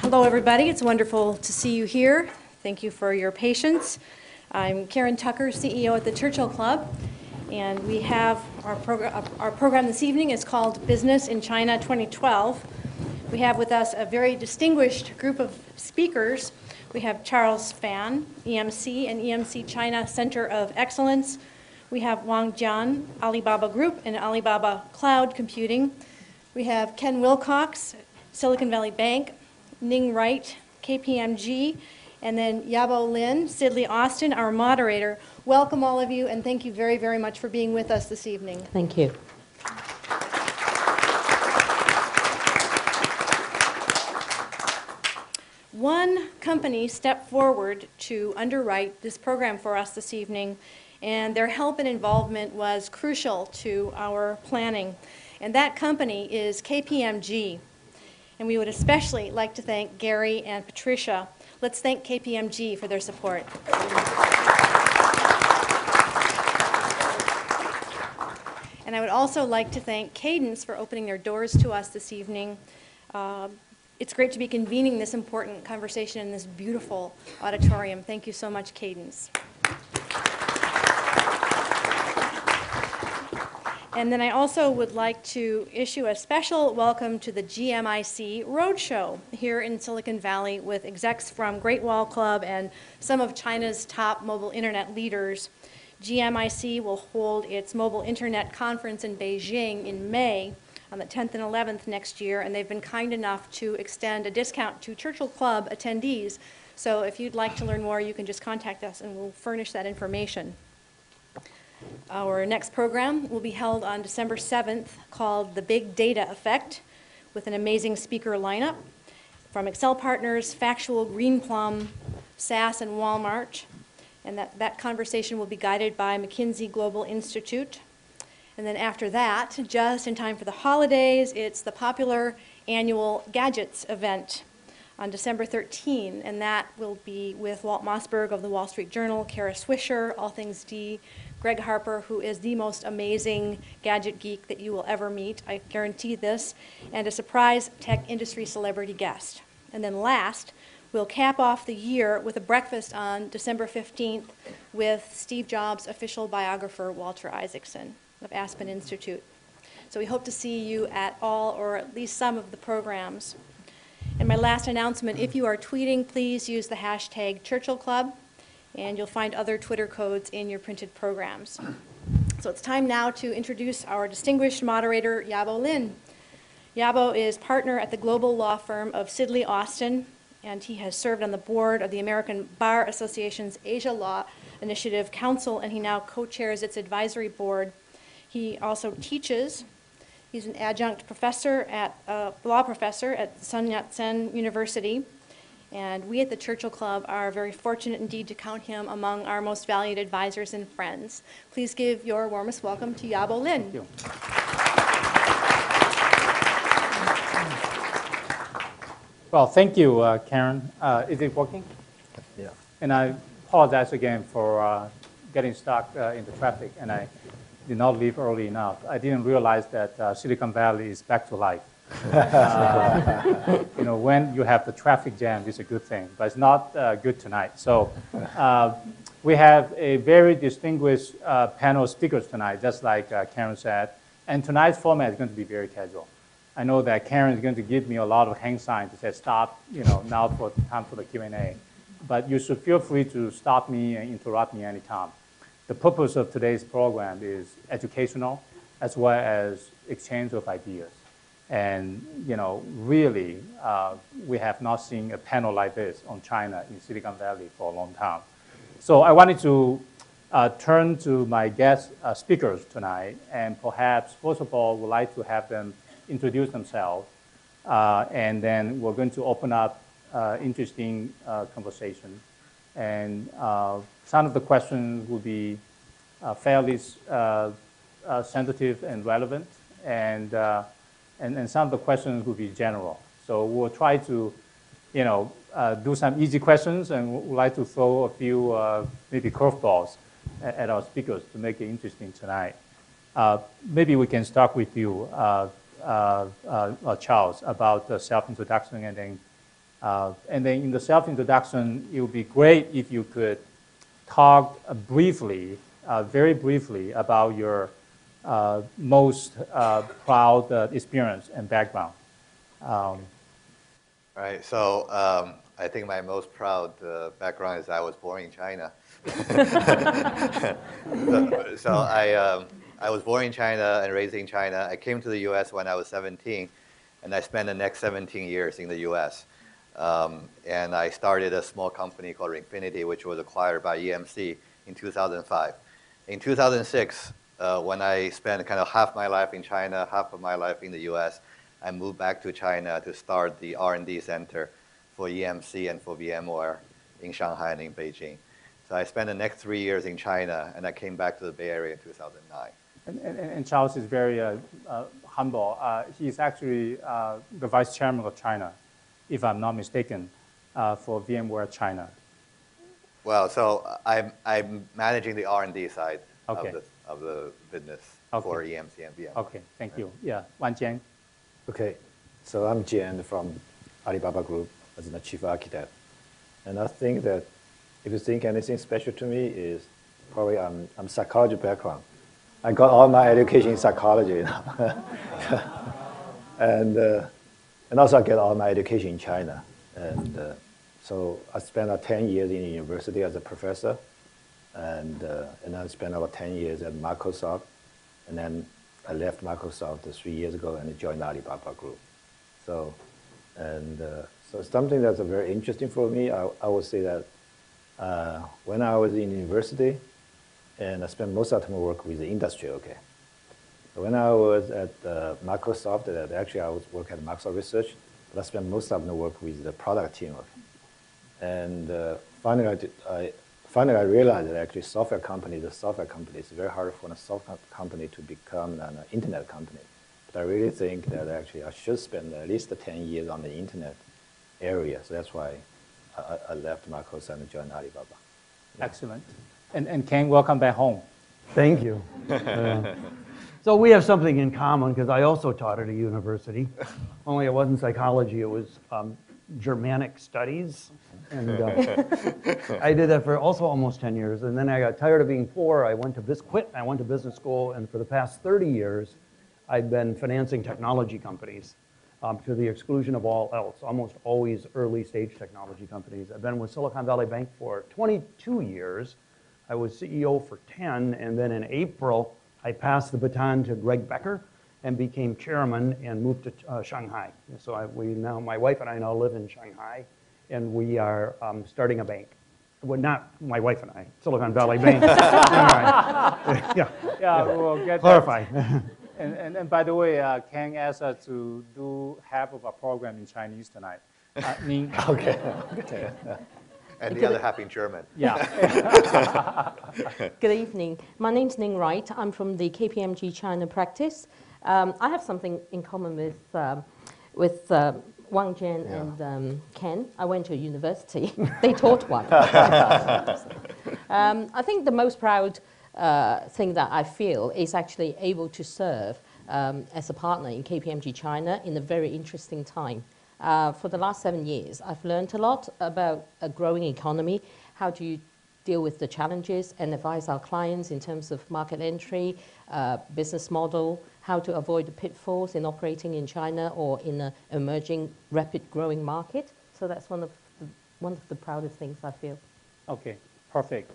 Hello, everybody. It's wonderful to see you here. Thank you for your patience. I'm Karen Tucker, CEO at the Churchill Club, and we have our program this evening is called Business in China 2012. We have with us a very distinguished group of speakers. We have Charles Fan, EMC and EMC China Center of Excellence. We have Wang Jian, Alibaba Group and Alibaba Cloud Computing. We have Ken Wilcox, Silicon Valley Bank, Ning Wright, KPMG, and then Yabo Lin, Sidley Austin, our moderator. Welcome all of you, and thank you very, very much for being with us this evening. Thank you. One company stepped forward to underwrite this program for us this evening, and their help and involvement was crucial to our planning. And that company is KPMG. And we would especially like to thank Gary and Patricia. Let's thank KPMG for their support. And I would also like to thank Cadence for opening their doors to us this evening. It's great to be convening this important conversation in this beautiful auditorium. Thank you so much, Cadence. And then I also would like to issue a special welcome to the GMIC Roadshow here in Silicon Valley with execs from Great Wall Club and some of China's top mobile internet leaders. GMIC will hold its mobile internet conference in Beijing in May on the 10th and 11th next year, and they've been kind enough to extend a discount to Churchill Club attendees. So if you'd like to learn more, you can just contact us and we'll furnish that information. Our next program will be held on December 7th, called The Big Data Effect, with an amazing speaker lineup from Excel Partners, Factual, Greenplum, SAS, and Walmart. And that conversation will be guided by McKinsey Global Institute. And then after that, just in time for the holidays, it's the popular annual Gadgets event on December 13, and that will be with Walt Mossberg of the Wall Street Journal, Kara Swisher, All Things D, Greg Harper, who is the most amazing gadget geek that you will ever meet, I guarantee this, and a surprise tech industry celebrity guest. And then last, we'll cap off the year with a breakfast on December 15th with Steve Jobs' official biographer, Walter Isaacson of Aspen Institute. So we hope to see you at all or at least some of the programs. And my last announcement, if you are tweeting, please use the hashtag Churchill Club, and you'll find other Twitter codes in your printed programs. So it's time now to introduce our distinguished moderator, Yabo Lin. Yabo is partner at the global law firm of Sidley Austin, and he has served on the board of the American Bar Association's Asia Law Initiative Council, and he now co-chairs its advisory board. He also teaches. He's an adjunct professor law professor at Sun Yat-sen University. And we at the Churchill Club are very fortunate indeed to count him among our most valued advisors and friends. Please give your warmest welcome to Yabo Lin. Thank you. Well, thank you, Karen. Is it working? Yeah. And I apologize again for getting stuck in the traffic, and I did not leave early enough. I didn't realize that Silicon Valley is back to life. You know, when you have the traffic jam, it's a good thing, but it's not good tonight. So we have a very distinguished panel of speakers tonight, just like Karen said. And tonight's format is going to be very casual. I know that Karen is going to give me a lot of hand signs to say stop, you know, now for time for the Q&A. But you should feel free to stop me and interrupt me anytime. The purpose of today's program is educational as well as exchange of ideas. And, you know, really, we have not seen a panel like this on China in Silicon Valley for a long time. So I wanted to turn to my guest speakers tonight, and perhaps, first of all, would like to have them introduce themselves, and then we're going to open up interesting conversation. And some of the questions will be fairly sensitive and relevant, and some of the questions will be general. So we'll try to, you know, do some easy questions, and we'd like to throw a few maybe curveballs at our speakers to make it interesting tonight. Maybe we can start with you, Charles, about the self-introduction, and then And then in the self-introduction, it would be great if you could talk briefly, very briefly, about your most proud experience and background. Right. So I think my most proud background is I was born in China. So I was born in China and raised in China. I came to the U.S. when I was 17, and I spent the next 17 years in the U.S. And I started a small company called Infinity, which was acquired by EMC in 2005. In 2006, when I spent kind of half my life in China, half of my life in the U.S., I moved back to China to start the R&D center for EMC and for VMware in Shanghai and in Beijing. So I spent the next 3 years in China, and I came back to the Bay Area in 2009. And Charles is very humble. He's actually the vice chairman of China, if I'm not mistaken, for VMware China. Well, so I'm managing the R&D side Okay. of the business Okay. for EMC and VMware. Okay, thank you. Yeah, Wang Jian. Okay, so I'm Jian from Alibaba Group as the chief architect. And I think that if you think anything special to me is probably I'm psychology background. I got all my education in psychology now. And also I get all my education in China. And so I spent 10 years in university as a professor. And I spent about 10 years at Microsoft. And then I left Microsoft 3 years ago and joined Alibaba Group. So something that's very interesting for me, I would say that when I was in university, and I spent most of the time work with the industry, okay. When I was at Microsoft, actually I was working at Microsoft Research, but I spent most of the work with the product team, okay. And finally I realized that actually the software company, it's very hard for a software company to become an internet company. But I really think that actually I should spend at least 10 years on the internet area. So that's why I left Microsoft and joined Alibaba. Yeah. Excellent. And Ken, welcome back home. Thank you. So we have something in common because I also taught at a university. Only it wasn't psychology, it was Germanic studies. And I did that for also almost 10 years. And then I got tired of being poor. I went to business school. And for the past 30 years, I've been financing technology companies to the exclusion of all else, almost always early stage technology companies. I've been with Silicon Valley Bank for 22 years. I was CEO for 10. And then in April, I passed the baton to Greg Becker and became chairman and moved to Shanghai. So my wife and I now live in Shanghai. And we are starting a bank. Well, not my wife and I, Silicon Valley Bank. Yeah, we'll get clarify. And by the way, Ken asked us to do half of our program in Chinese tonight. Ning. Okay. And the other half in German. Yeah. Good evening. My name's Ning Wright. I'm from the KPMG China practice. I have something in common with Wang Jian and Ken. I went to a university. They taught one. I think the most proud thing that I feel is actually able to serve as a partner in KPMG China in a very interesting time. For the last 7 years, I've learned a lot about a growing economy. How do you deal with the challenges and advise our clients in terms of market entry, business model, how to avoid the pitfalls in operating in China or in an emerging, rapid growing market. So that's one of the proudest things I feel. Okay, perfect.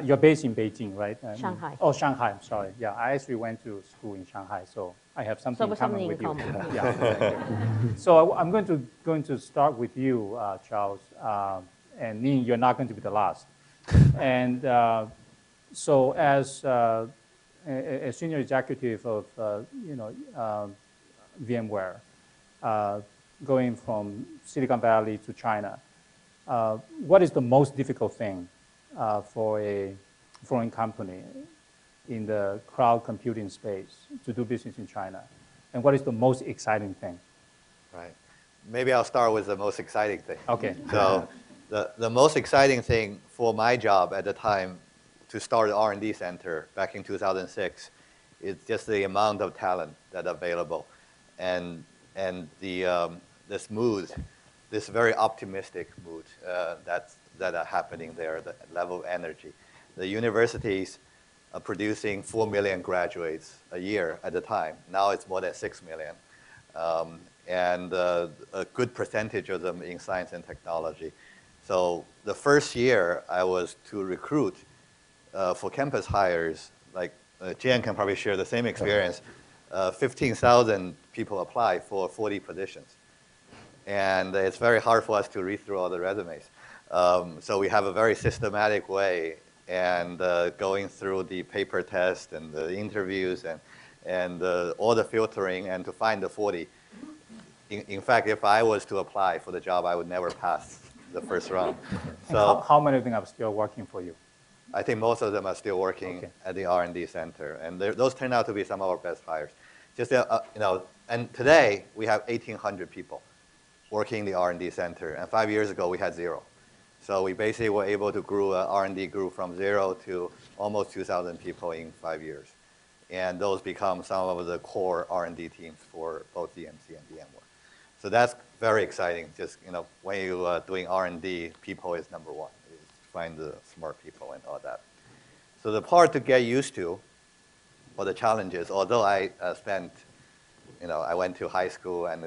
You're based in Beijing, right? Shanghai. Oh, Shanghai, I'm sorry. Yeah, I actually went to school in Shanghai, so I have something in common with you. Yeah, thank you. So I'm going to start with you, Charles, and Ning, you're not going to be the last. And so as a senior executive of VMware, going from Silicon Valley to China, what is the most difficult thing for a foreign company in the cloud computing space to do business in China? And what is the most exciting thing? Right. Maybe I'll start with the most exciting thing. Okay. So the most exciting thing for my job at the time to start the R&D center back in 2006 is just the amount of talent that's available and the smooth this very optimistic mood that are happening there, the level of energy. The universities are producing 4 million graduates a year at a time. Now it's more than 6 million. And a good percentage of them in science and technology. So the first year I was to recruit for campus hires, like Jian can probably share the same experience, 15,000 people apply for 40 positions. And it's very hard for us to read through all the resumes. So we have a very systematic way and going through the paper test and the interviews and all the filtering and to find the 40. In fact, if I was to apply for the job, I would never pass the first round. So how many of them are still working for you? I think most of them are still working at the R&D center, and those turn out to be some of our best hires. Just and today we have 1,800 people working in the R&D center, and 5 years ago we had 0. So we basically were able to grow R&D grew from 0 to almost 2,000 people in 5 years, and those become some of the core R&D teams for both DMC and VMware. So that's very exciting. Just when you are doing R&D, people is number one. You find the smart people and all that. So the part to get used to, or the challenges, although I spent, I went to high school and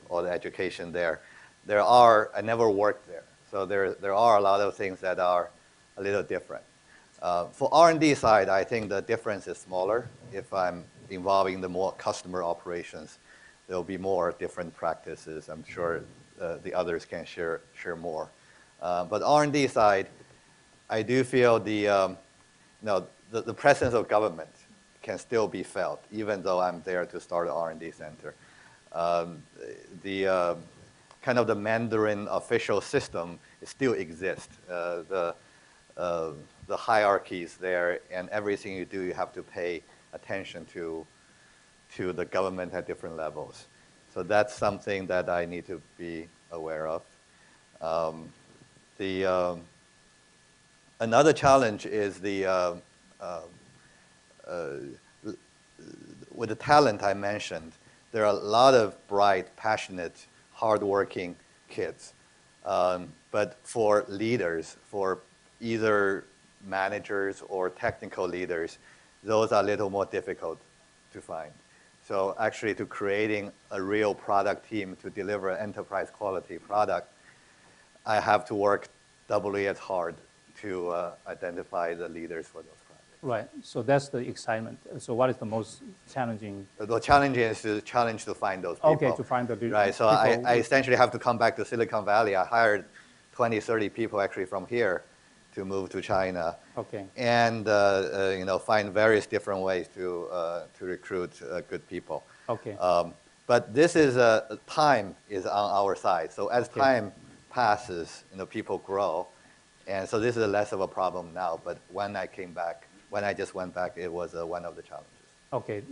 all the education there. I never worked there. So there are a lot of things that are a little different. For R&D side, I think the difference is smaller. If I'm involving the more customer operations, there'll be more different practices. I'm sure the others can share more. But R&D side, I do feel the presence of government can still be felt, even though I'm there to start an R&D center. The kind of the Mandarin official system still exists. The hierarchies there, and everything you do, you have to pay attention to the government at different levels. So that's something that I need to be aware of. Another challenge is with the talent I mentioned, there are a lot of bright, passionate, hardworking kids. But for leaders, for either managers or technical leaders, those are a little more difficult to find. So actually to creating a real product team to deliver an enterprise quality product, I have to work doubly as hard to identify the leaders for those projects. Right, so that's the excitement. So what is the most challenging? The challenge is the challenge to find those people. Okay, to find the leaders. Right, so I essentially have to come back to Silicon Valley. I hired 20, 30 people actually from here to move to China. Okay. And find various different ways to recruit good people. Okay. But this is time is on our side. So as time passes, people grow, and so this is less of a problem now. But when I just went back, it was one of the challenges. Okay,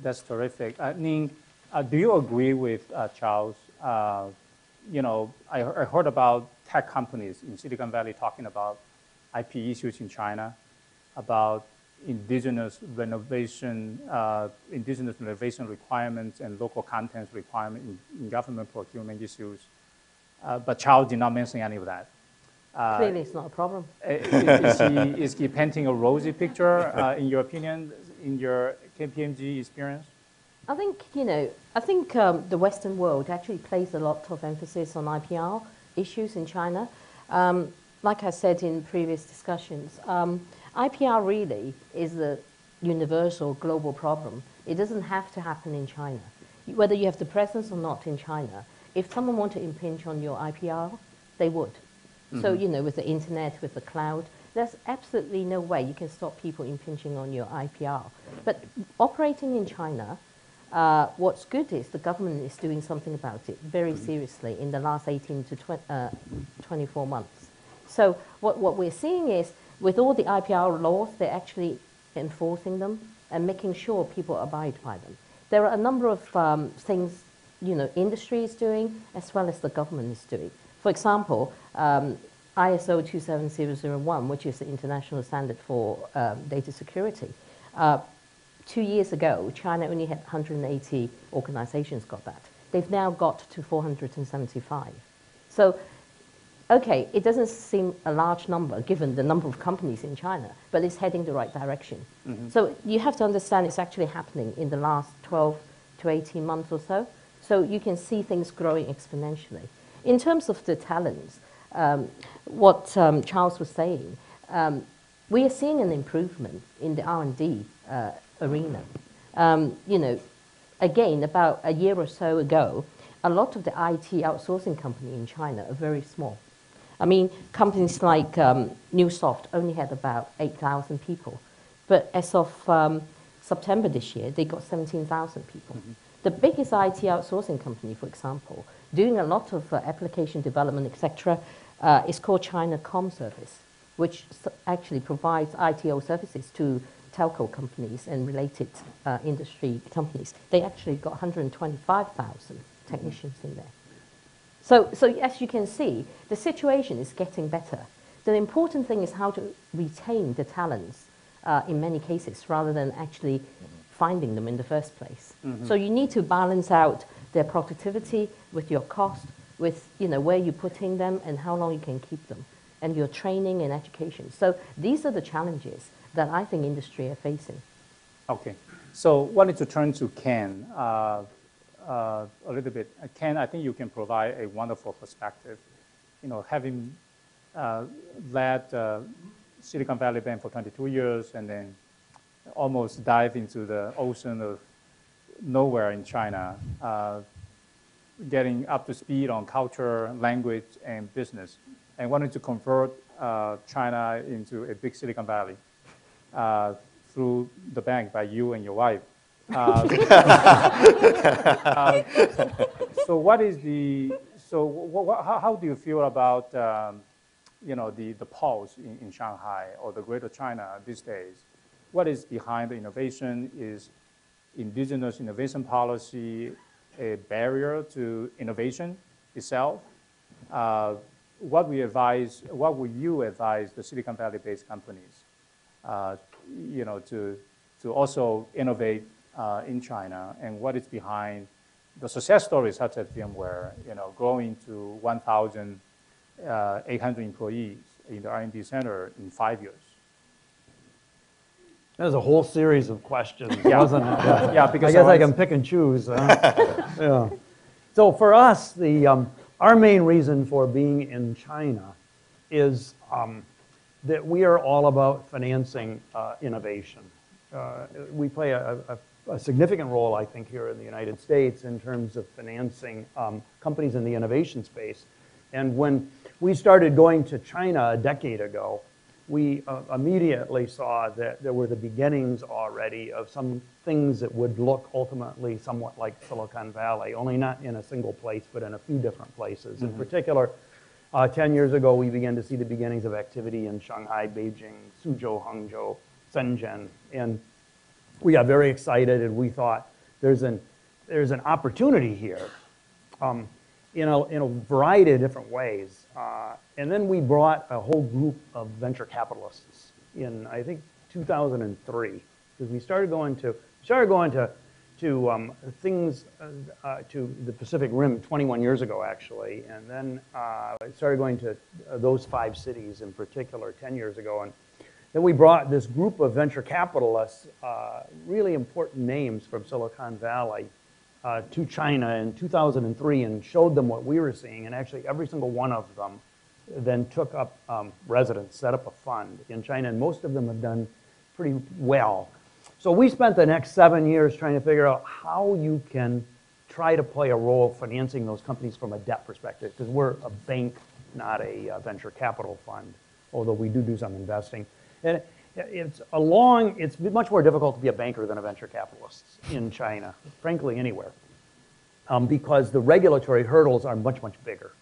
that's terrific. Ning, do you agree with Charles? I heard about tech companies in Silicon Valley talking about IP issues in China, about indigenous renovation requirements and local contents requirement in government procurement issues. But Charles did not mention any of that. Clearly, it's not a problem. Is he painting a rosy picture, in your opinion, in your KPMG experience? I think, the Western world actually places a lot of emphasis on IPR issues in China. Like I said in previous discussions, IPR really is a universal global problem. It doesn't have to happen in China. Whether you have the presence or not in China, if someone wanted to impinge on your IPR, they would. Mm-hmm. So, with the internet, with the cloud, there's absolutely no way you can stop people impinging on your IPR. But operating in China, what's good is the government is doing something about it very seriously in the last 18 to 24 months. So what we're seeing is, with all the IPR laws, they're actually enforcing them and making sure people abide by them. There are a number of things, industry is doing, as well as the government is doing. For example, ISO 27001, which is the international standard for data security. 2 years ago, China only had 180 organizations got that. they've now got to 475. So, okay, it doesn't seem a large number given the number of companies in China, but it's heading the right direction. So you have to understand it's actually happening in the last 12 to 18 months or so. So you can see things growing exponentially. In terms of the talents, what Charles was saying, we are seeing an improvement in the R&D arena. You know, again, about a year or so ago, a lot of the IT outsourcing company in China are very small. I mean, companies like Newsoft only had about 8,000 people. But as of September this year, they got 17,000 people. The biggest IT outsourcing company, for example, doing a lot of application development, etc., is called China Com Service, which actually provides ITO services to telco companies and related industry companies. They actually got 125,000 technicians in there. So as you can see, the situation is getting better. The important thing is how to retain the talents in many cases rather than actually finding them in the first place. So you need to balance out their productivity with your cost, with where you're putting them and how long you can keep them, and your training and education. So these are the challenges that I think industry are facing. Okay, so wanted to turn to Ken a little bit. Ken, I think you can provide a wonderful perspective. Having led Silicon Valley Bank for 22 years and then almost dive into the ocean of nowhere in China, getting up to speed on culture, language, and business, and wanted to convert China into a big Silicon Valley through the bank by you and your wife. So what is how do you feel about the pulse in Shanghai or the Greater China these days? What is behind the innovation? Is indigenous innovation policy a barrier to innovation itself? What would you advise the Silicon Valley-based companies, to also innovate in China, and what is behind the success stories such as VMware, growing to 1,800 employees in the R&D center in 5 years? There's a whole series of questions, wasn't it? Yeah, because I guess I can pick and choose. Yeah. So for us, our main reason for being in China is that we are all about financing innovation. We play a significant role, I think, here in the United States in terms of financing companies in the innovation space. And when we started going to China a decade ago, we immediately saw that there were the beginnings already of some things that would look ultimately somewhat like Silicon Valley, only not in a single place, but in a few different places. In particular, 10 years ago, we began to see the beginnings of activity in Shanghai, Beijing, Suzhou, Hangzhou, Shenzhen, and we got very excited, and we thought there's an opportunity here in a variety of different ways. And then we brought a whole group of venture capitalists in, I think, 2003, because we started going to things to the Pacific Rim 21 years ago, actually, and then started going to those 5 cities in particular 10 years ago, and then we brought this group of venture capitalists, really important names from Silicon Valley, to China in 2003 and showed them what we were seeing, and actually every single one of them then took up residence, set up a fund in China, and most of them have done pretty well. So we spent the next 7 years trying to figure out how you can try to play a role financing those companies from a debt perspective, because we're a bank, not a venture capital fund, although we do some investing. And it's much more difficult to be a banker than a venture capitalist in China, frankly, anywhere, because the regulatory hurdles are much, much bigger.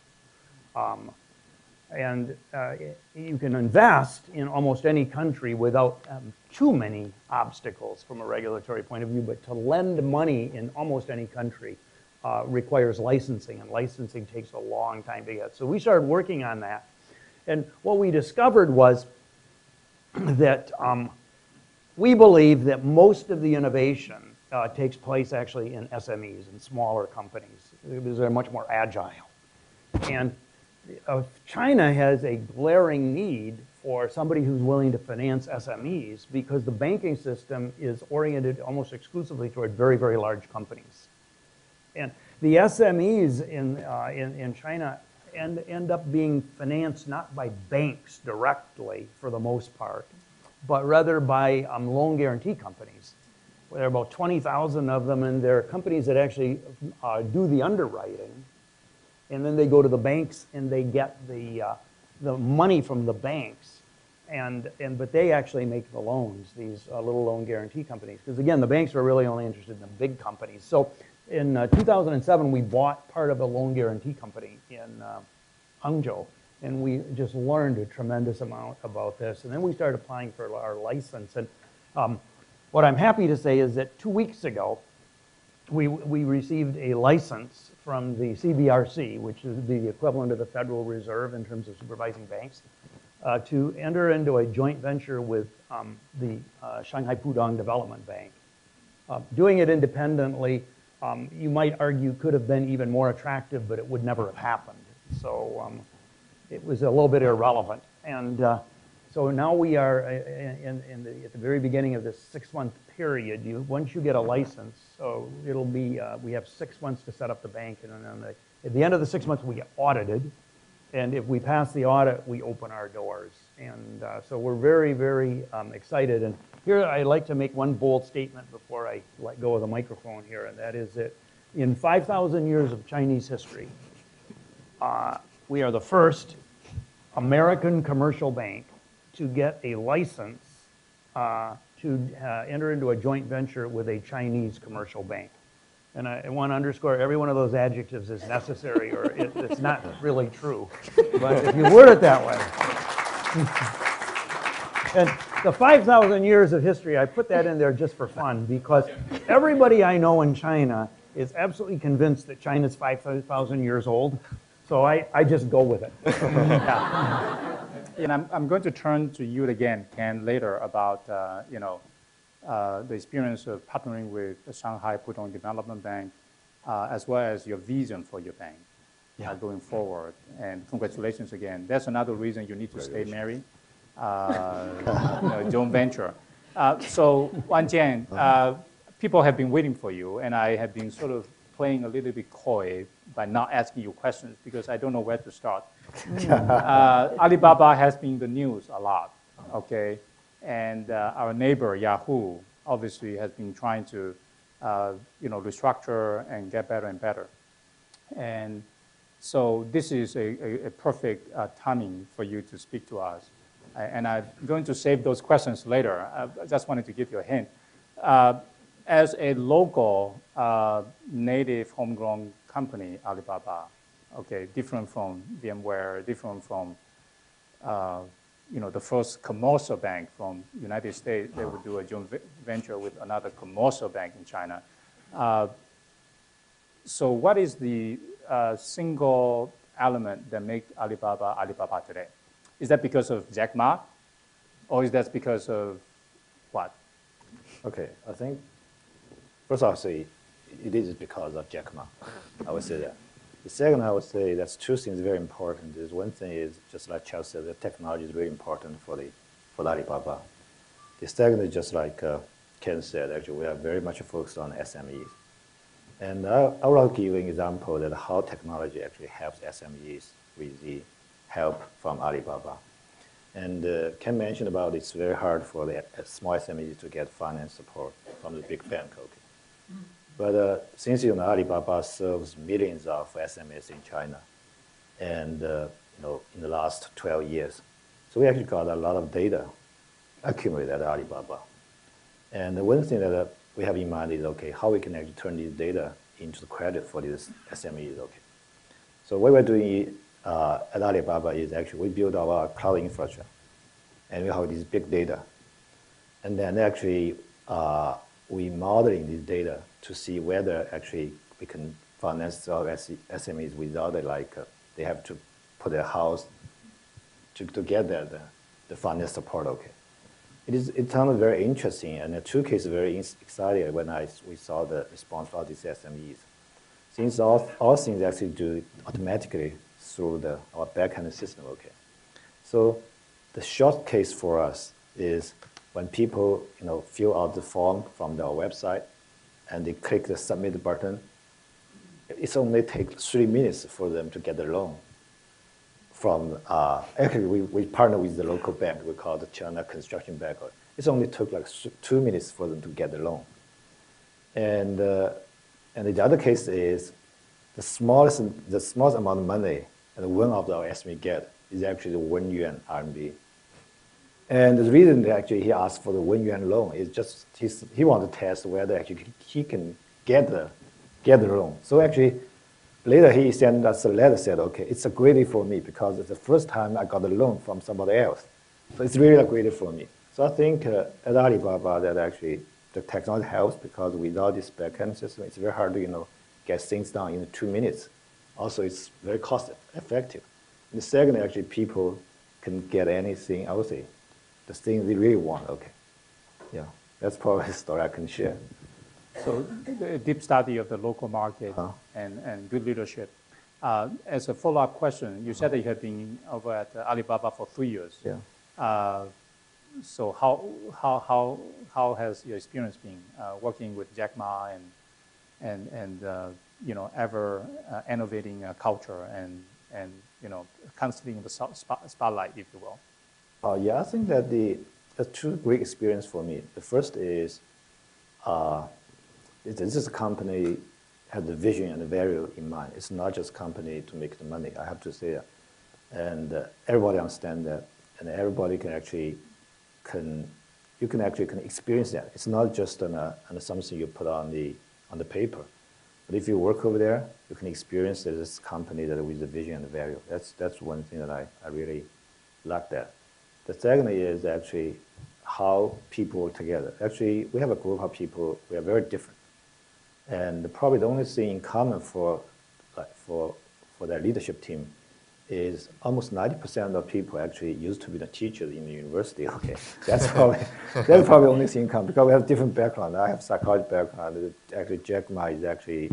And you can invest in almost any country without too many obstacles from a regulatory point of view, but to lend money in almost any country requires licensing, and licensing takes a long time to get. So we started working on that. And what we discovered was that we believe that most of the innovation takes place actually in SMEs and smaller companies because they're much more agile. And China has a glaring need for somebody who's willing to finance SMEs because the banking system is oriented almost exclusively toward very, very large companies. And the SMEs in China end up being financed not by banks directly for the most part, but rather by loan guarantee companies. There are about 20,000 of them, and they're companies that actually do the underwriting, and then they go to the banks and they get the money from the banks, but they actually make the loans, these little loan guarantee companies, because again, the banks are really only interested in the big companies. So in 2007, we bought part of a loan guarantee company in Hangzhou, and we just learned a tremendous amount about this. And then we started applying for our license. And what I'm happy to say is that 2 weeks ago, we received a license from the CBRC, which is the equivalent of the Federal Reserve in terms of supervising banks, to enter into a joint venture with the Shanghai Pudong Development Bank. Doing it independently, you might argue, could have been even more attractive, but it would never have happened. So it was a little bit irrelevant. And so now we are at the very beginning of this 6-month period. Once you get a license, so it'll be, we have 6 months to set up the bank, and then at the end of the 6 months, we get audited. And if we pass the audit, we open our doors. And so we're very, very excited. And here I'd like to make one bold statement before I let go of the microphone here, and that is that in 5,000 years of Chinese history, we are the first American commercial bank to get a license to enter into a joint venture with a Chinese commercial bank. And I want to underscore every one of those adjectives is necessary, or it's not really true. But if you word it that way. And the 5,000 years of history, I put that in there just for fun, because everybody I know in China is absolutely convinced that China's 5,000 years old. So I just go with it. Yeah. And I'm going to turn to you again, Ken, later about the experience of partnering with the Shanghai Pudong Development Bank, as well as your vision for your bank going forward. And congratulations again. That's another reason you need to stay married, joint venture. So Wang Jian, people have been waiting for you, and I have been sort of playing a little bit coy by not asking you questions because I don't know where to start. Alibaba has been in the news a lot, okay? And our neighbor, Yahoo, obviously has been trying to restructure and get better and better. And so this is a perfect timing for you to speak to us. And I'm going to save those questions later. I just wanted to give you a hint. As a local native homegrown company, Alibaba, okay, different from VMware, different from the first commercial bank from United States, they would do a joint venture with another commercial bank in China. So what is the single element that makes Alibaba Alibaba today? Is that because of Jack Ma, or is that because of what? Okay, I think first I'll say it is because of Jack Ma. I would say that. The second, I would say that's two things very important. Is one thing is just like Charles said, the technology is very important for Alibaba. The second is just like Ken said. Actually, we are very much focused on SMEs, and I will give you an example that how technology actually helps SMEs with the help from Alibaba. And Ken mentioned about it's very hard for the small SMEs to get finance support from the big bank. Okay. But since Alibaba serves millions of SMEs in China, and in the last 12 years, so we actually got a lot of data accumulated at Alibaba. And the one thing that we have in mind is how we can actually turn this data into the credit for these SMEs. Okay, so what we're doing at Alibaba is actually we build our cloud infrastructure, and we have this big data, and then actually we modeling this data to see whether actually we can finance our SMEs without they have to put their house to get the finance support. Okay, It sounded very interesting, and the two cases very excited when we saw the response from these SMEs. Since all things actually do automatically through our backend system, okay. So the short case for us is when people fill out the form from our website and they click the submit button, it's only take 3 minutes for them to get the loan. From actually, we partner with the local bank. We call the China Construction Bank. It only took like 2 minutes for them to get the loan. And the other case is the smallest amount of money that one of our SME get is actually the 1 yuan RMB. And the reason that actually he asked for the 1 yuan loan is just he wanted to test whether actually he can get the loan. So actually, later he sent us a letter said, okay, it's a great deal for me because it's the first time I got a loan from somebody else. So it's really a great deal for me. So I think at Alibaba that actually the technology helps because without this backend system, it's very hard to get things done in 2 minutes. Also, it's very cost effective. And second, actually, people can get anything, I would say, the thing they really want. Okay, yeah, that's probably a story I can share. So a deep study of the local market and good leadership. As a follow-up question, you said that you have been over at Alibaba for 3 years. Yeah. So how has your experience been working with Jack Ma and ever innovating culture and constantly in the spotlight, if you will? Yeah, I think that the two great experience for me. The first is this is a company has the vision and the value in mind. It's not just a company to make the money. I have to say that, and everybody understands that, and everybody can actually can experience that. It's not just on something you put on the paper, but if you work over there, you can experience that this company that with the vision and the value. That's one thing that I really like that. The second is actually how people work together. Actually, we have a group of people. We are very different. And probably the only thing in common for that leadership team is almost 90% of people actually used to be the teachers in the university. Okay, that's probably the only thing in common because we have different background. I have psychology background. Actually, Jack Ma is actually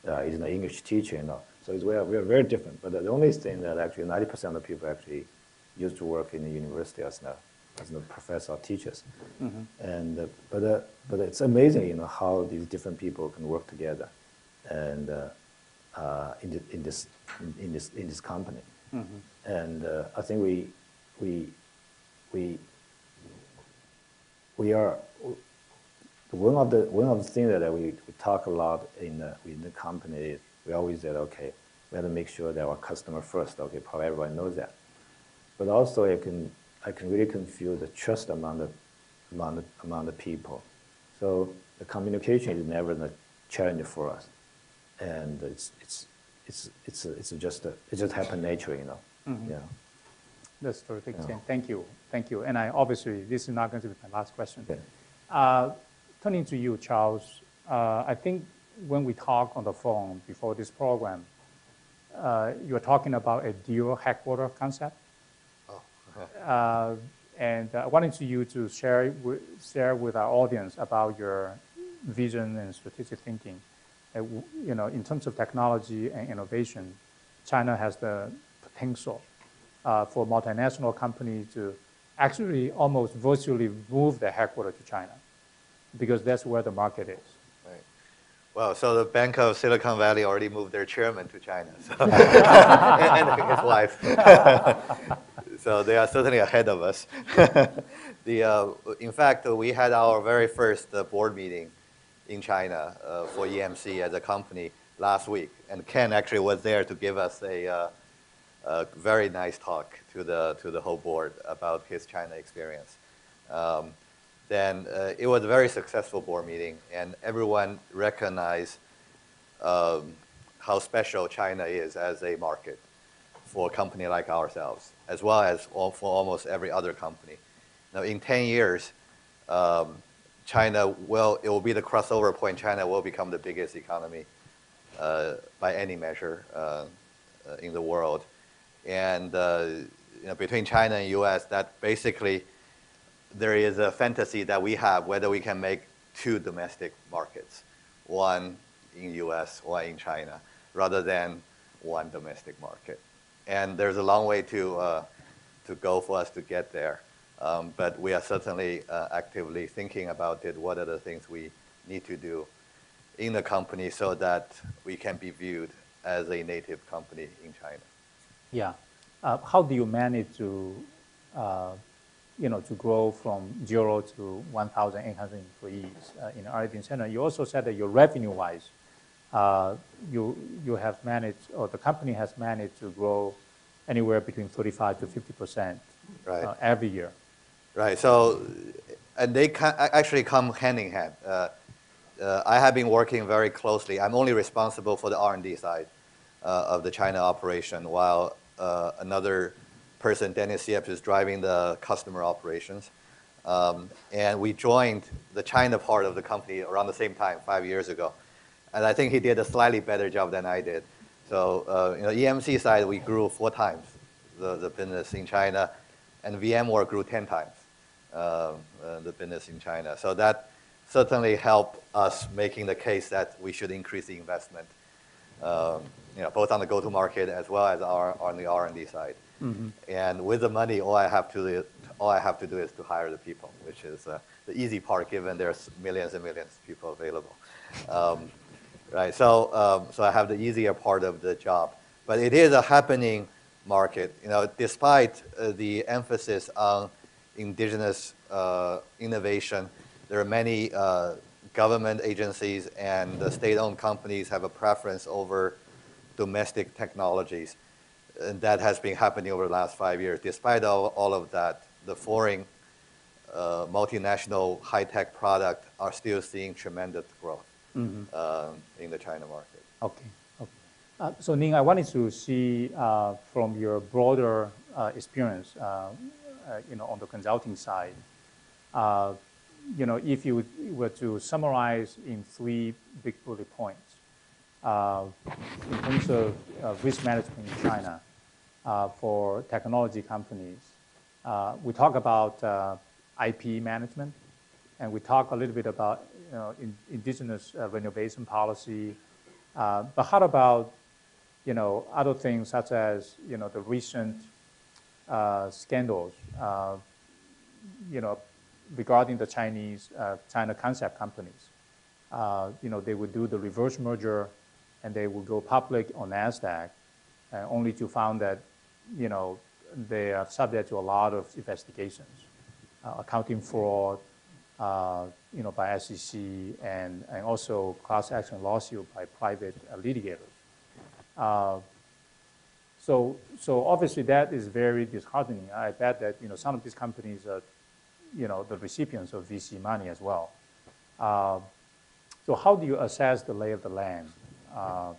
is an English teacher. So we are very different. But the only thing that actually 90% of people actually used to work in the university as a professor or teachers. Mm-hmm. And but it's amazing, how these different people can work together, and in this company. Mm-hmm. And I think we are one of the things that we talk a lot in the company is we always said, okay, we have to make sure that our customer first. Okay, probably everybody knows that, but also I can really confuse the trust among the people. So the communication is never a challenge for us, and it just happened naturally, Mm-hmm. Yeah. That's terrific. Yeah. Thank you. And obviously this is not going to be my last question. Okay. Turning to you, Charles. I think when we talked on the phone before this program, you were talking about a dual headquarter concept. And I wanted you to share with our audience about your vision and strategic thinking. In terms of technology and innovation, China has the potential for multinational companies to actually almost virtually move their headquarters to China, because that's where the market is. Right. Well, so the Bank of Silicon Valley already moved their chairman to China, so and his wife. So they are certainly ahead of us. In fact, we had our very first board meeting in China for EMC as a company last week, and Ken actually was there to give us a very nice talk to the whole board about his China experience. Then it was a very successful board meeting, and everyone recognized how special China is as a market for a company like ourselves, as well as for almost every other company. Now, in 10 years, China will be the crossover point. China will become the biggest economy by any measure in the world. And between China and U.S., that basically there is a fantasy that we have whether we can make 2 domestic markets, one in US, one in China, rather than 1 domestic market. And there's a long way to go for us to get there. But we are certainly actively thinking about it. What are the things we need to do in the company so that we can be viewed as a native company in China? Yeah. How do you manage to, to grow from 0 to 1,800 employees in R&D center? You also said that your revenue-wise, you have managed, or the company has managed to grow anywhere between 35 to 50% every year. Right. So, and they actually come hand in hand. I have been working very closely. I'm only responsible for the R&D side of the China operation, while another person, Dennis Yep, is driving the customer operations. And we joined the China part of the company around the same time, 5 years ago. And I think he did a slightly better job than I did. So, EMC side, we grew 4 times the business in China, and VMware grew 10 times the business in China. So that certainly helped us making the case that we should increase the investment, both on the go-to-market as well as on the R&D side. Mm-hmm. And with the money, all I have to do is to hire the people, which is the easy part, given there's millions and millions of people available. Right. So I have the easier part of the job, but it is a happening market. Despite the emphasis on indigenous innovation, there are many government agencies and the state-owned companies have a preference over domestic technologies. And that has been happening over the last 5 years. Despite all of that, the foreign multinational high-tech product are still seeing tremendous growth in the China market. Okay. So Ning, I wanted to see from your broader experience, on the consulting side, if you were to summarize in 3 big bullet points in terms of risk management in China for technology companies. We talk about IP management, and we talk a little bit about indigenous renovation policy. But how about other things such as the recent scandals regarding the China concept companies? They would do the reverse merger, and they would go public on NASDAQ, only to find that they are subject to a lot of investigations, accounting fraud, by SEC, and also class action lawsuit by private litigators. So obviously that is very disheartening. I bet that some of these companies are the recipients of VC money as well. So how do you assess the lay of the land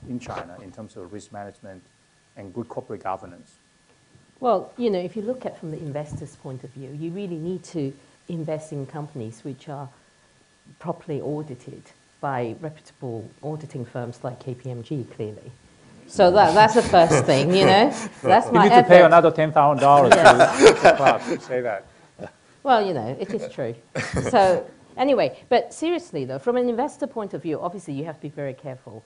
in China in terms of risk management and good corporate governance? Well, if you look at from the investor's point of view, you really need to invest in companies which are properly audited by reputable auditing firms like KPMG, clearly. So that's the first thing, That's my You need to pay another $10,000 to the club to say that. Well, it is true. So anyway, but seriously though, from an investor point of view, obviously you have to be very careful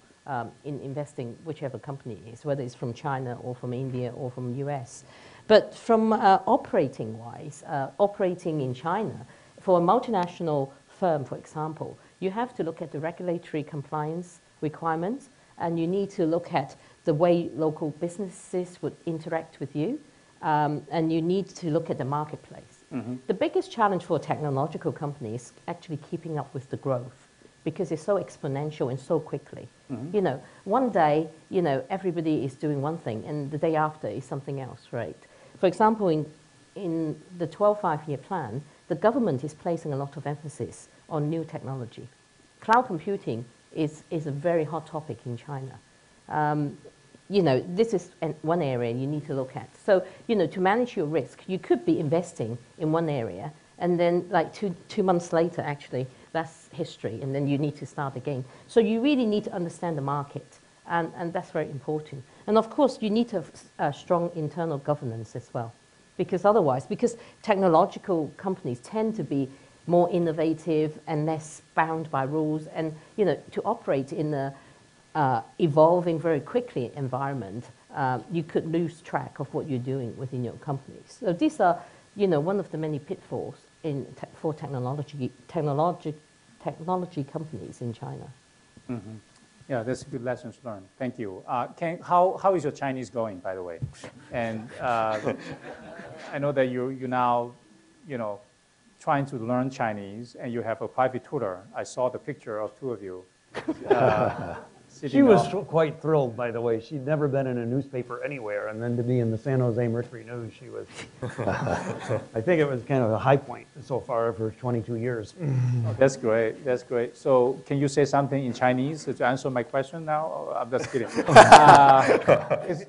in investing whichever company it is, whether it's from China or from India or from US. But from operating-wise, operating in China, for a multinational firm, for example, you have to look at the regulatory compliance requirements, and you need to look at the way local businesses would interact with you, and you need to look at the marketplace. Mm-hmm. The biggest challenge for a technological company is actually keeping up with the growth, because it's so exponential and so quickly. Mm-hmm. One day, everybody is doing one thing, and the day after is something else, right? For example, in the 12 5-year plan, the government is placing a lot of emphasis on new technology. Cloud computing is a very hot topic in China. This is one area you need to look at. So, to manage your risk, you could be investing in one area, and then like two months later, actually, that's history, and then you need to start again. So you really need to understand the market, and that's very important. And of course, you need to have strong internal governance as well, because otherwise, because technological companies tend to be more innovative and less bound by rules, and to operate in a evolving very quickly environment, you could lose track of what you're doing within your companies. So these are, one of the many pitfalls for technology companies in China. Mm-hmm. Yeah, that's good lessons learned. Thank you. How is your Chinese going, by the way? And I know that you now, trying to learn Chinese, and you have a private tutor. I saw the picture of two of you. She was quite thrilled, by the way. She'd never been in a newspaper anywhere, and then to be in the San Jose Mercury News, she was. I think it was kind of a high point so far of her 22 years. Oh, that's great. That's great. So, can you say something in Chinese to answer my question now? Oh, I'm just kidding.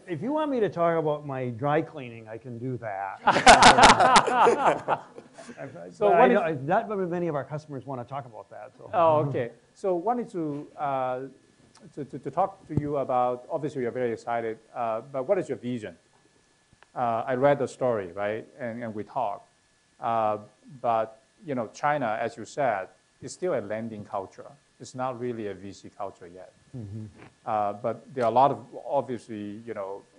If you want me to talk about my dry cleaning, I can do that. So not very many of our customers want to talk about that. So. Oh, okay. So, wanted to talk to you about, obviously you're very excited, but what is your vision? I read the story, right, and we talked. But, China, as you said, is still a lending culture. It's not really a VC culture yet. Mm-hmm. But there are a lot of, obviously,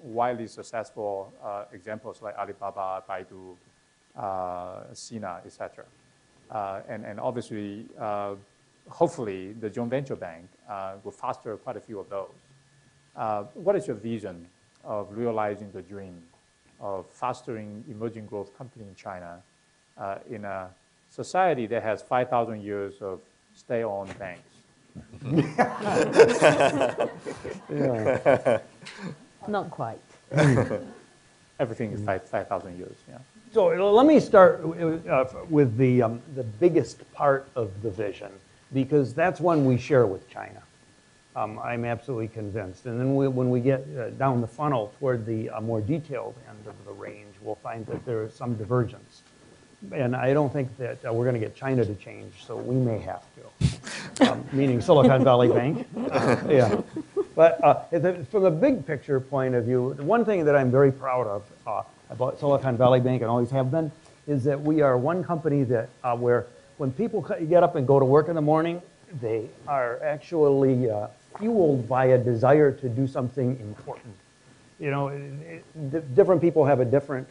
widely successful examples like Alibaba, Baidu, Sina, et cetera. And obviously, hopefully, the joint venture bank will foster quite a few of those. What is your vision of realizing the dream of fostering emerging growth company in China in a society that has 5,000 years of state-owned banks? Yeah. Not quite. Everything is 5,000 years, yeah. So let me start with the biggest part of the vision, because that's one we share with China. I'm absolutely convinced. And then when we get down the funnel toward the more detailed end of the range, we'll find that there is some divergence. And I don't think that we're going to get China to change, so we may have to, meaning Silicon Valley Bank. Yeah. But from a big picture point of view, the one thing that I'm very proud of about Silicon Valley Bank, and always have been, is that we are one company that where when people get up and go to work in the morning, they are actually fueled by a desire to do something important. Different people have a different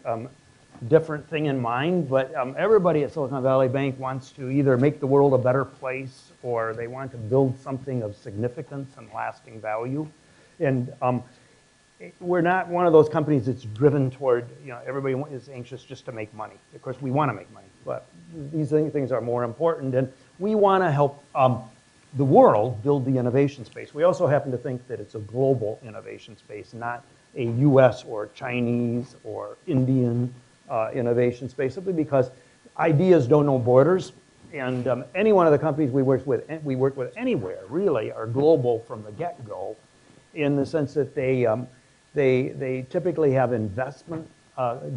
thing in mind, but everybody at Silicon Valley Bank wants to either make the world a better place, or they want to build something of significance and lasting value. And we're not one of those companies that's driven toward, everybody is anxious just to make money. Of course, we want to make money, but these things are more important, and we want to help the world build the innovation space. We also happen to think that it's a global innovation space, not a US or Chinese or Indian innovation space, simply because ideas don't know borders, and any one of the companies we work with anywhere really are global from the get-go, in the sense that they typically have investment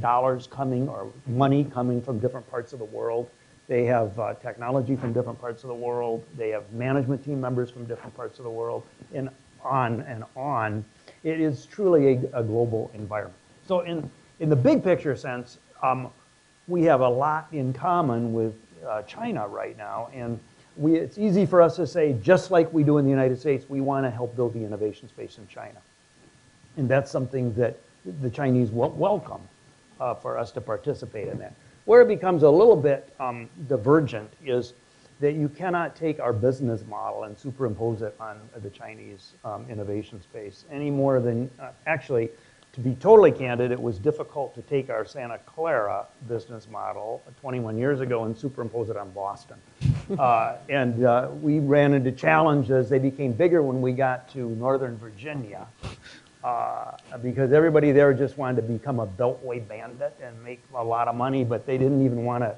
dollars coming, or money coming from different parts of the world. They have technology from different parts of the world. They have management team members from different parts of the world, and on and on. It is truly a global environment. So in the big picture sense, we have a lot in common with China right now, and it's easy for us to say, just like we do in the United States, we want to help build the innovation space in China. And that's something that the Chinese welcome for us to participate in that. Where it becomes a little bit divergent is that you cannot take our business model and superimpose it on the Chinese innovation space any more than, actually, to be totally candid, it was difficult to take our Santa Clara business model 21 years ago and superimpose it on Boston. And we ran into challenges. They became bigger when we got to Northern Virginia, because everybody there just wanted to become a beltway bandit and make a lot of money, but they didn't even want to,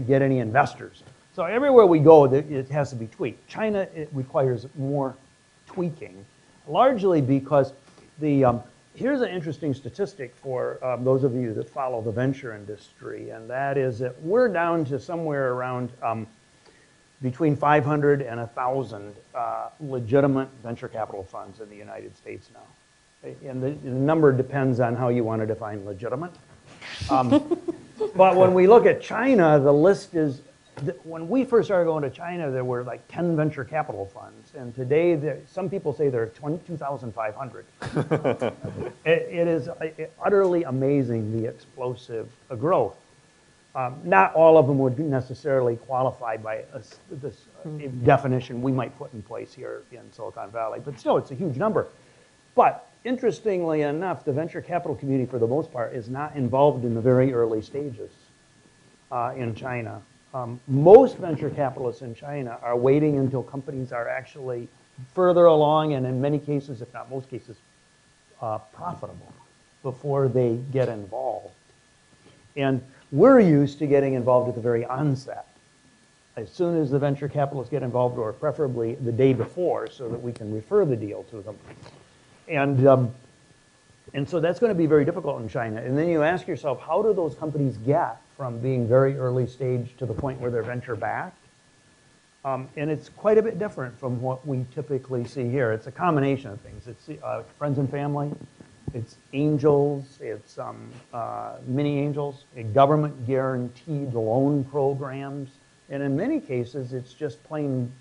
get any investors. So everywhere we go, it has to be tweaked. China, it requires more tweaking, largely because here's an interesting statistic for those of you that follow the venture industry, and that is that we're down to somewhere around between 500 and 1,000 legitimate venture capital funds in the United States now. And the number depends on how you want to define legitimate. But when we look at China, the list is, when we first started going to China, there were like 10 venture capital funds. And today, some people say there are 22,500. It is utterly amazing, the explosive growth. Not all of them would necessarily qualify by this definition we might put in place here in Silicon Valley, but still, it's a huge number. But interestingly enough, the venture capital community, for the most part, is not involved in the very early stages in China. Most venture capitalists in China are waiting until companies are actually further along, and in many cases, if not most cases, profitable before they get involved. And we're used to getting involved at the very onset, as soon as the venture capitalists get involved, or preferably the day before, so that we can refer the deal to them. And so that's going to be very difficult in China. And then you ask yourself, how do those companies get from being very early stage to the point where they're venture backed? And it's quite a bit different from what we typically see here. It's a combination of things. It's friends and family. It's angels, it's mini angels, government guaranteed loan programs, and in many cases, it's just plain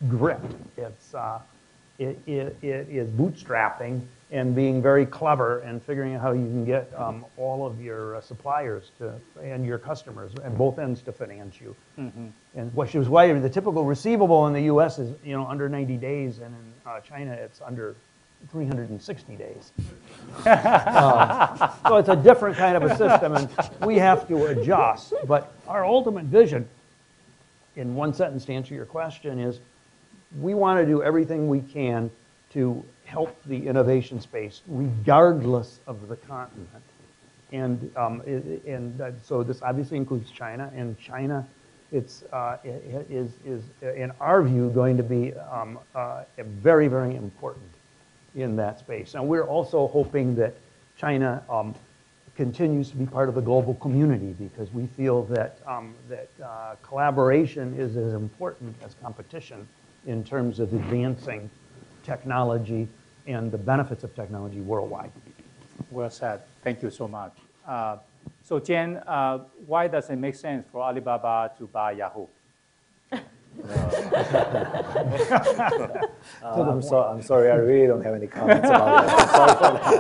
grit. It is bootstrapping and being very clever and figuring out how you can get all of your suppliers and your customers at both ends to finance you. Mm-hmm. And which is why the typical receivable in the U.S. is under 90 days, and in China it's under 360 days. So it's a different kind of a system, and we have to adjust. But our ultimate vision, in one sentence to answer your question, is we want to do everything we can to help the innovation space, regardless of the continent. And so this obviously includes China, and China is in our view going to be very, very important in that space. And we're also hoping that China continues to be part of the global community, because we feel that collaboration is as important as competition in terms of advancing technology and the benefits of technology worldwide. Well said. Thank you so much. So Jian, why does it make sense for Alibaba to buy Yahoo? I'm sorry, I really don't have any comments about that.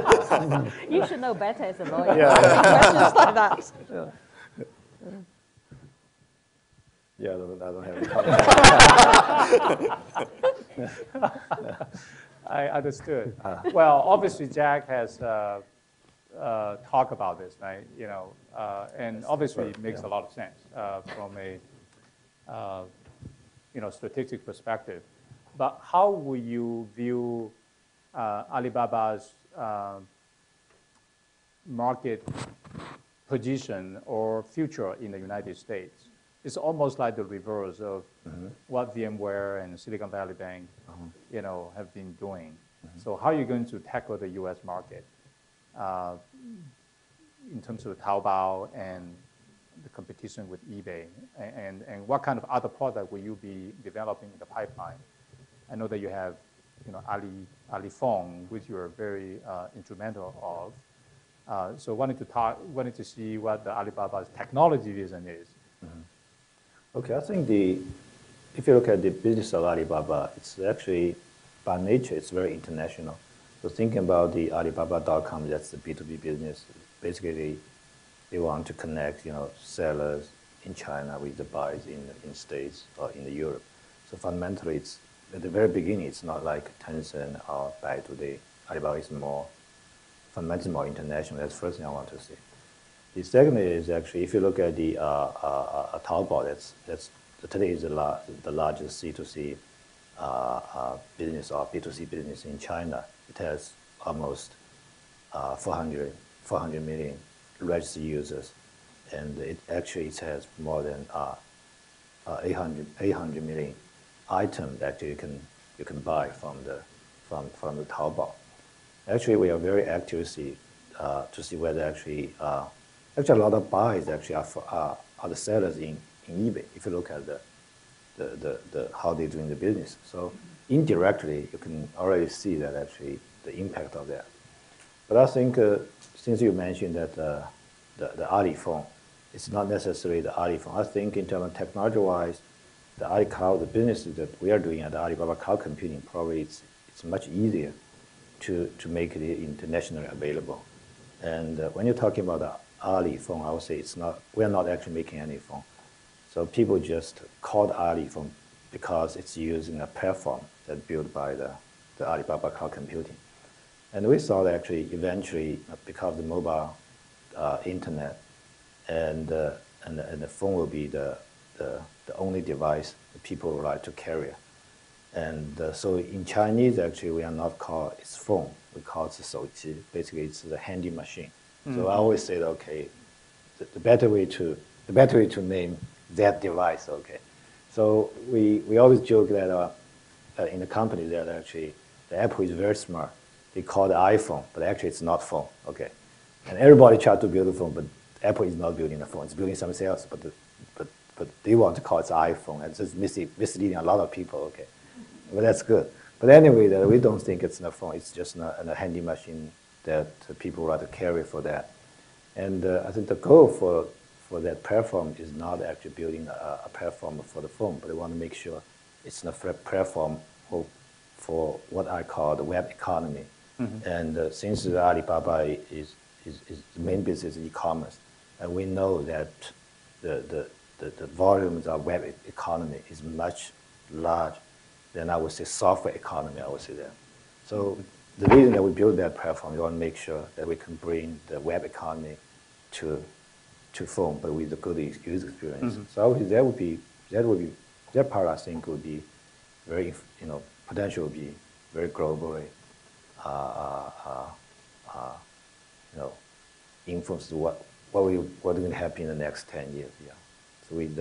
I'm sorry for that. You should know better as a lawyer. Yeah. Questions like that. Yeah, I don't have any comments. I understood. Well, obviously, Jack has talked about this, right? And obviously, it makes a lot of sense from a strategic perspective. But how will you view Alibaba's market position or future in the United States? It's almost like the reverse of what VMware and Silicon Valley Bank, have been doing. So how are you going to tackle the U.S. market in terms of Taobao and the competition with eBay, and what kind of other product will you be developing in the pipeline? I know that you have, Ali Phone, which you are very instrumental of. So wanted to see what the Alibaba's technology vision is. Mm-hmm. Okay, I think if you look at the business of Alibaba, it's actually by nature it's very international. So thinking about the Alibaba.com, that's the B2B business. Basically, they want to connect, sellers in China with the buyers in States or in Europe. So fundamentally, it's at the very beginning, it's not like Tencent or Baidu. Alibaba is fundamentally more international. That's the first thing I want to say. The second is actually, if you look at the Taobao, that's today is the largest C2C business or B2C business in China. It has almost 400 million registered users, and it has more than 800 million items that you can buy from the Taobao. Actually, we are very active to see whether actually a lot of buyers actually are the sellers in eBay. If you look at the how they're doing the business, so indirectly you can already see that actually the impact of that. But I think since you mentioned that the Ali phone. It's not necessarily the Ali phone. I think in terms of technology-wise, the Ali Cloud, the business that we are doing at Alibaba Cloud Computing, probably it's much easier to make it internationally available. And when you're talking about the Ali phone, I would say we're not actually making any phone. So people just call the Ali phone because it's using a platform that's built by the Alibaba Cloud Computing. And we saw that actually eventually, because of the mobile internet, and the phone will be the only device that people would like to carry. And so in Chinese, actually, we are not called it's phone. We call it 手机. Basically, it's the handy machine. So I always say that, okay, the better way to name that device, okay. So we always joke that in the company that actually the Apple is very smart. They call it iPhone, but actually it's not phone, okay. And everybody try to build a phone, but Apple is not building a phone. It's building something else, but they want to call it iPhone, and it's just misleading a lot of people, okay. But that's good. But anyway, we don't think it's a phone. It's just a handy machine that people want to carry for that. And I think the goal for that platform is not actually building a platform for the phone, but they want to make sure it's a platform for what I call the web economy. And since Alibaba is the main business is e-commerce, and we know that the volumes of web economy is much larger than I would say software economy, I would say that. So the reason that we build that platform, we want to make sure that we can bring the web economy to phone, but with a good user experience. So that part I think would be very, potential would be very globally, influence what's going to happen in the next 10 years. Yeah. So with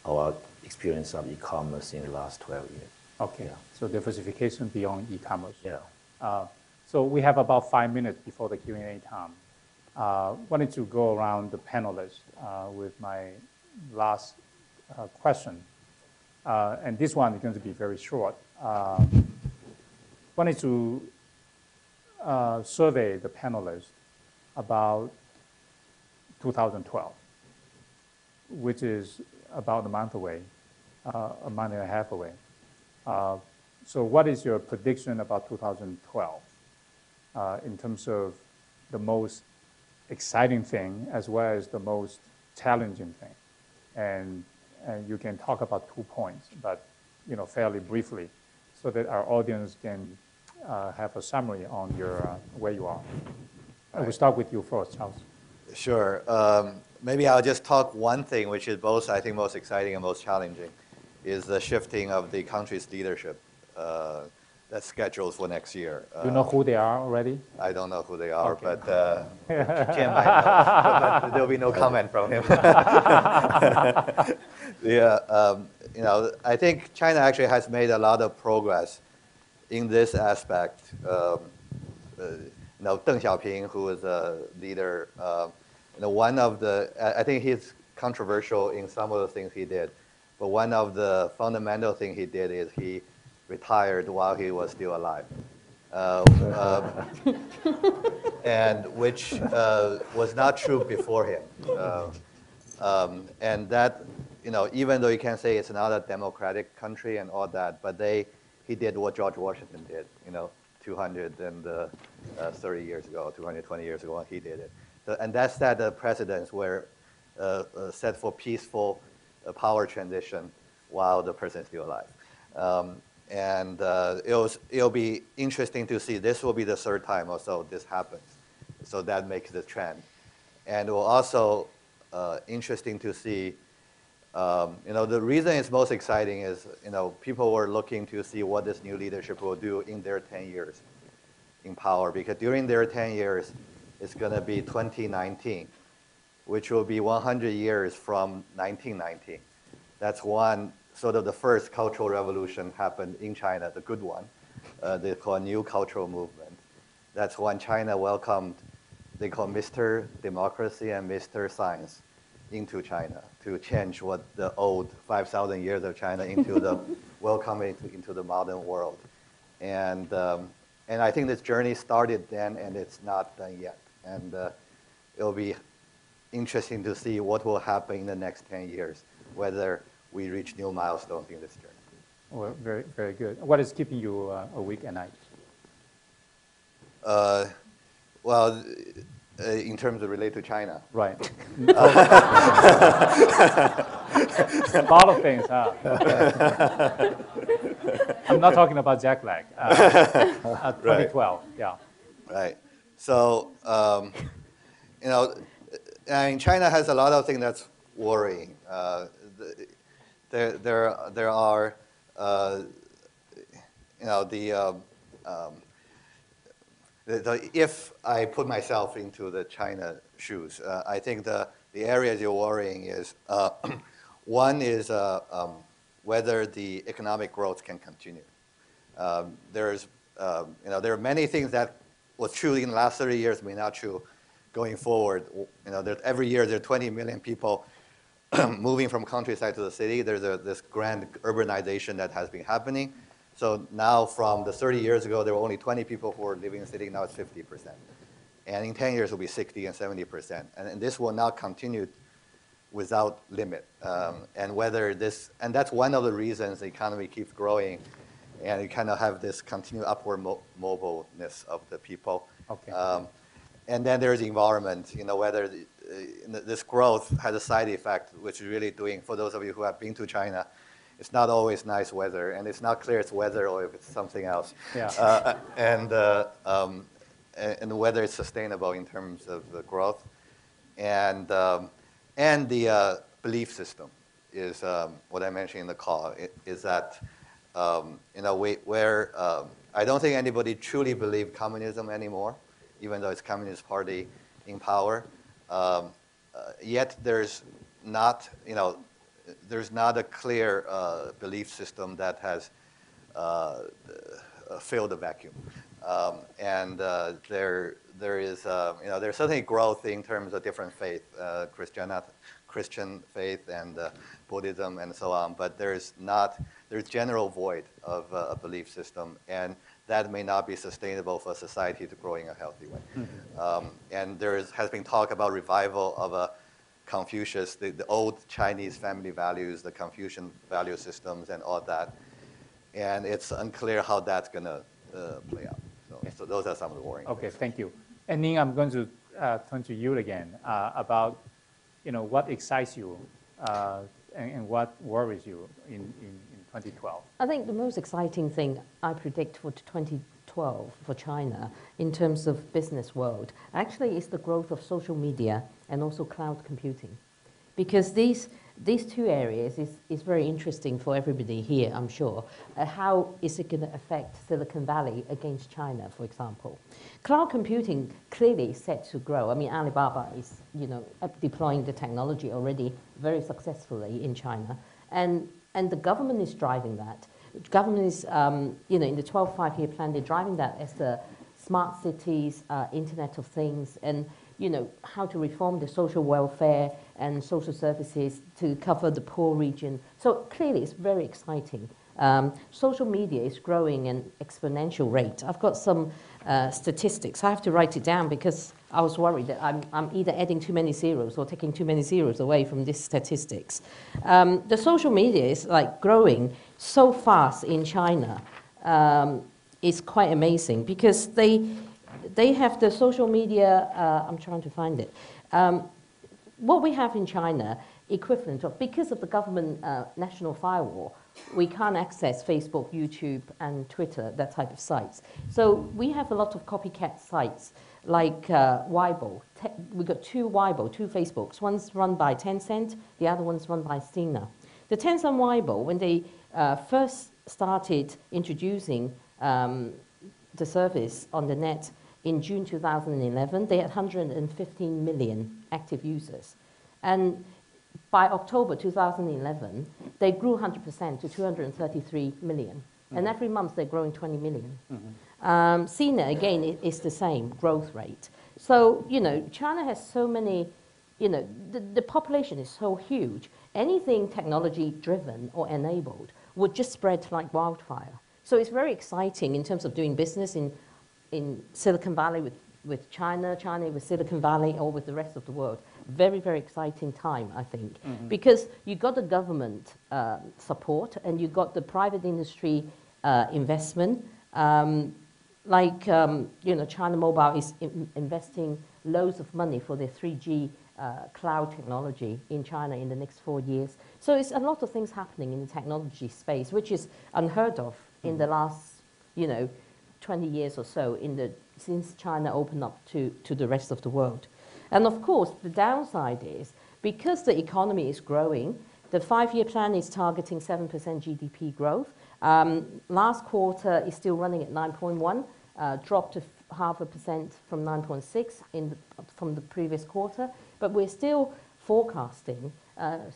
our experience of e-commerce in the last 12 years. Okay. Yeah. So diversification beyond e-commerce. Yeah. So we have about 5 minutes before the Q&A time. Wanted to go around the panelists with my last question. And this one is going to be very short. Wanted to survey the panelists about 2012, which is about a month away, a month and a half away. So what is your prediction about 2012 in terms of the most exciting thing as well as the most challenging thing? And you can talk about 2 points, but fairly briefly, so that our audience can have a summary on where you are. I will start with you first, Charles. Sure. Maybe I'll just talk one thing, which is both, I think, most exciting and most challenging, is the shifting of the country's leadership that's scheduled for next year. You know who they are already? I don't know who they are, Okay. but Jian might know. But there'll be no comment from him. I think China actually has made a lot of progress in this aspect. Deng Xiaoping, who is a leader, I think he's controversial in some of the things he did, but one of the fundamental things he did is he retired while he was still alive, and which was not true before him. And that, even though you can say it's not a democratic country and all that, but he did what George Washington did, 230 years ago, 220 years ago, he did it. And that set the precedence where set for peaceful power transition while the person is still alive. And it'll be interesting to see. This will be the third time or so this happens. So that makes the trend. And it will also interesting to see, the reason it's most exciting is, people were looking to see what this new leadership will do in their 10 years in power, because during their 10 years, it's going to be 2019, which will be 100 years from 1919. That's one, sort of the first cultural revolution happened in China, the good one. They call a new cultural movement. That's when China welcomed, they call Mr. Democracy and Mr. Science into China to change what the old 5,000 years of China into the welcoming into the modern world. And I think this journey started then, and it's not done yet. And it'll be interesting to see what will happen in the next 10 years, whether we reach new milestones in this journey. Well, very, very good. What is keeping you awake at night? Well, in terms of related to China. Right. A lot of things, huh? I'm not talking about jet lag. 2012, yeah. Right. So, you know, and China has a lot of things that's worrying. There are, you know, if I put myself into the China shoes, I think the areas you're worrying is, one is whether the economic growth can continue. There's, you know, there are many things that was true in the last 30 years may not true going forward. You know, every year there are 20 million people moving from countryside to the city. There's this grand urbanization that has been happening. So now from the 30 years ago, there were only 20 people who were living in the city, now it's 50%. And in 10 years, it will be 60 and 70%. And this will now continue without limit. And whether this, and that's one of the reasons the economy keeps growing, and you kind of have this continued upward mobileness of the people. Okay. And then there's the environment, you know, whether this growth has a side effect, which is really doing, for those of you who have been to China, it's not always nice weather, and it's not clear it's weather or if it's something else. Yeah. And whether it's sustainable in terms of the growth. And the belief system is what I mentioned in the call, is that, you know, where I don't think anybody truly believes communism anymore, even though it's Communist Party in power. Yet there's not, you know, there's not a clear belief system that has filled the vacuum. And there is, you know, there's certainly growth in terms of different faith, Christian faith and Buddhism and so on, but there's general void of a belief system, and that may not be sustainable for society to grow in a healthy way. Mm-hmm. And has been talk about revival of a Confucius, the old Chinese family values, the Confucian value systems and all that. And it's unclear how that's going to play out. So those are some of the worrying Okay, things. thank you. And Ning, I'm going to turn to you again about, you know, what excites you and what worries you in 2012. I think the most exciting thing I predict for 2012 for China in terms of business world actually is the growth of social media and also cloud computing. Because these two areas is very interesting for everybody here, I'm sure. How is it going to affect Silicon Valley against China, for example? Cloud computing clearly is set to grow. I mean, Alibaba is, you know, deploying the technology already very successfully in China. And the government is driving that. The government is, you know, in the 12th five-year plan, they're driving that as the smart cities, Internet of Things, and, you know, how to reform the social welfare and social services to cover the poor region. So clearly, it's very exciting. Social media is growing at an exponential rate. I've got some statistics. I have to write it down because I was worried that I'm either adding too many zeros or taking too many zeros away from these statistics. The social media is like growing so fast in China. It's quite amazing because they have the social media, I'm trying to find it. What we have in China, equivalent of, because of the government national firewall, we can't access Facebook, YouTube, and Twitter, that type of sites. So we have a lot of copycat sites like Yabo. We've got two Yabo, two Facebooks. One's run by Tencent, the other one's run by Sina. The Tencent Yabo, when they first started introducing the service on the net in June 2011, they had 115 million active users. And by October 2011, they grew 100% to 233 million. Mm-hmm. And every month they're growing 20 million. Mm-hmm. Sina, again, is the same growth rate. So, you know, China has so many, you know, the population is so huge. Anything technology-driven or enabled would just spread like wildfire. So it's very exciting in terms of doing business in Silicon Valley with with China, China with Silicon Valley, or with the rest of the world. Very, very exciting time, I think, because you got the government support and you got the private industry investment. China Mobile is investing loads of money for their 3G cloud technology in China in the next 4 years. So it's a lot of things happening in the technology space, which is unheard of in the last, 20 years or so since China opened up to the rest of the world. And of course, the downside is because the economy is growing, the 5-year plan is targeting 7% GDP growth. Last quarter is still running at 9.1, dropped to 0.5% from 9.6 from the previous quarter. But we're still forecasting,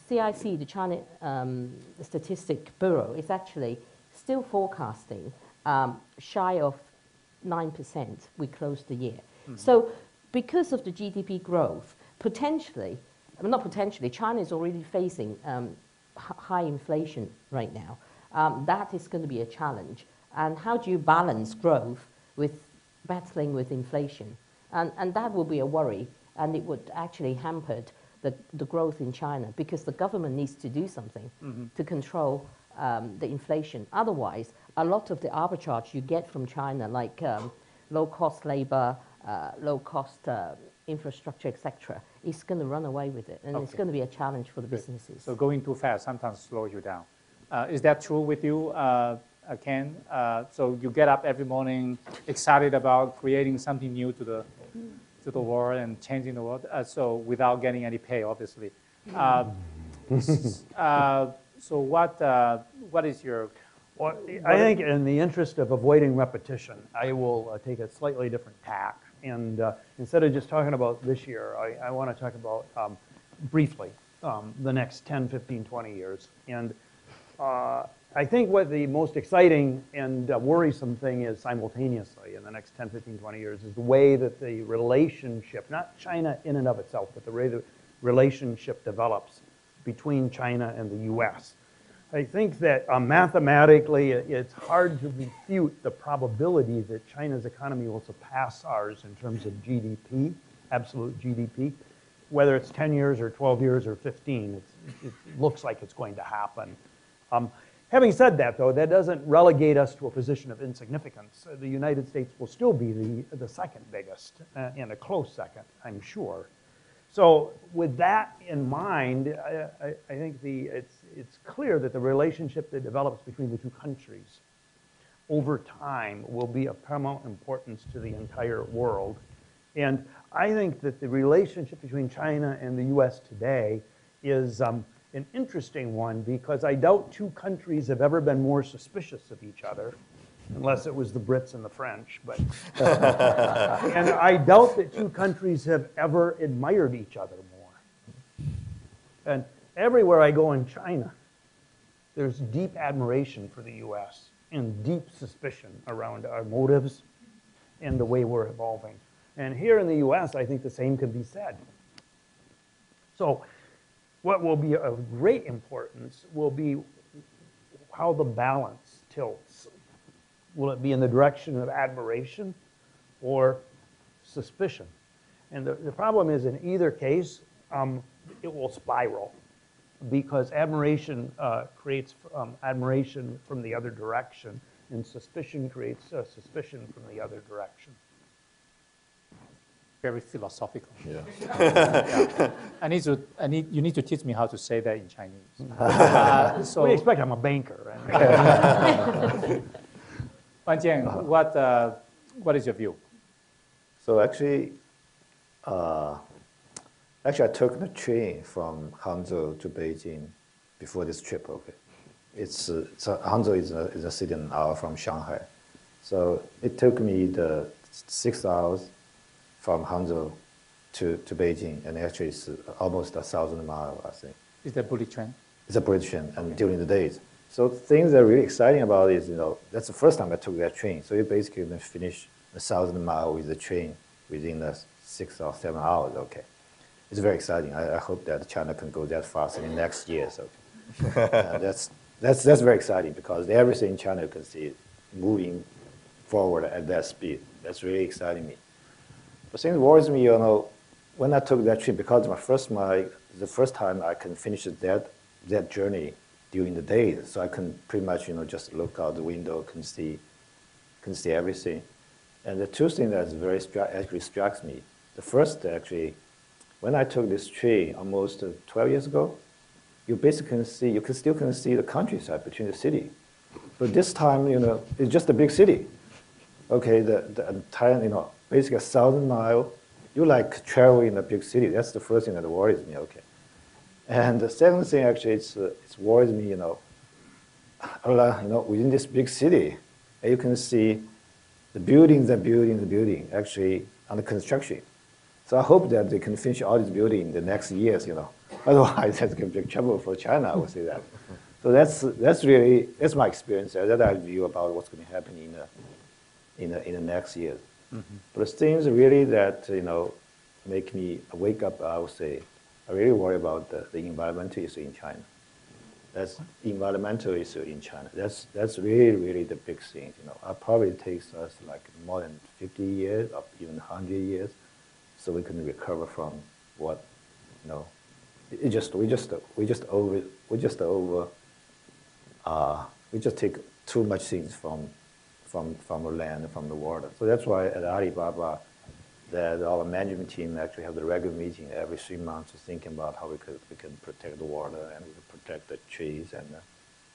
CIC, the China Statistic Bureau, is actually still forecasting shy of 9%. We closed the year. So because of the GDP growth, not potentially, China is already facing high inflation right now. That is going to be a challenge. And how do you balance growth with battling with inflation? And that will be a worry, and it would actually hamper the growth in China because the government needs to do something to control the inflation. Otherwise, a lot of the arbitrage you get from China, like low-cost labor, low-cost infrastructure, etc., is going to run away with it, and it's going to be a challenge for the businesses. So going too fast sometimes slows you down. Is that true with you, Ken? So you get up every morning excited about creating something new to the world and changing the world, so without getting any pay, obviously. So what is your... Well, I think in the interest of avoiding repetition, I will take a slightly different tack. And instead of just talking about this year, I want to talk about, briefly, the next 10, 15, 20 years. And I think what the most exciting and worrisome thing is simultaneously in the next 10, 15, 20 years is the way that the relationship, not China in and of itself, but the way the relationship develops between China and the US. I think that mathematically it's hard to refute the probability that China's economy will surpass ours in terms of GDP, absolute GDP. Whether it's 10 years or 12 years or 15, it looks like it's going to happen. Having said that, though, that doesn't relegate us to a position of insignificance. The United States will still be the second biggest, and a close second, I'm sure. So with that in mind, I think it's clear that the relationship that develops between the two countries over time will be of paramount importance to the entire world. And I think that the relationship between China and the US today is an interesting one because I doubt two countries have ever been more suspicious of each other, unless it was the Brits and the French. But and I doubt that two countries have ever admired each other more. And everywhere I go in China, there's deep admiration for the US and deep suspicion around our motives and the way we're evolving. And here in the US, I think the same can be said. So what will be of great importance will be how the balance tilts. Will it be in the direction of admiration or suspicion? And the problem is in either case, it will spiral because admiration creates admiration from the other direction, and suspicion creates suspicion from the other direction. Very philosophical. Yeah. Yeah. You need to teach me how to say that in Chinese. So we expect I'm a banker. Right? Wang Jian, what is your view? So actually, I took the train from Hangzhou to Beijing before this trip. Okay, Hangzhou is a city an hour from Shanghai, so it took me the 6 hours from Hangzhou to Beijing, and actually it's almost 1,000 miles, I think. Is that bullet train? It's a bullet train, and during the days. So things that are really exciting about it is, that's the first time I took that train. So you basically can finish 1,000 miles with the train within 6 or 7 hours. Okay, it's very exciting. I hope that China can go that fast in the next years. Okay, that's very exciting because everything in China you can see moving forward at that speed. That's really exciting me. The thing that worries me, you know, when I took that trip, because the first time I can finish that journey during the day, so I can pretty much, you know, just look out the window, can see everything. And the two things that actually strikes me. The first, actually, when I took this trip almost 12 years ago, you basically still can see the countryside between the city. But this time, you know, it's just a big city. Okay, the entire, you know, basically 1,000 miles, you like travel in a big city. That's the first thing that worries me, okay. And the second thing, actually, it worries me, you know, within this big city, you can see the buildings, actually under construction. So I hope that they can finish all these buildings in the next years, you know. Otherwise, that's going to be trouble for China, I would say that. So that's my experience. That I view about what's going to happen in the next years. Mm-hmm. But the things really that, you know, make me wake up, I would say, I really worry about the environmental issue in China. That's environmental issue in China. That's really, really the big thing. You know, it probably takes us like more than 50 years, or even 100 years, so we can recover from what, you know, we just take too much things from the land, from the water. So that's why at Alibaba, that our management team actually have the regular meeting every 3 months, thinking about how we can protect the water and we can protect the trees and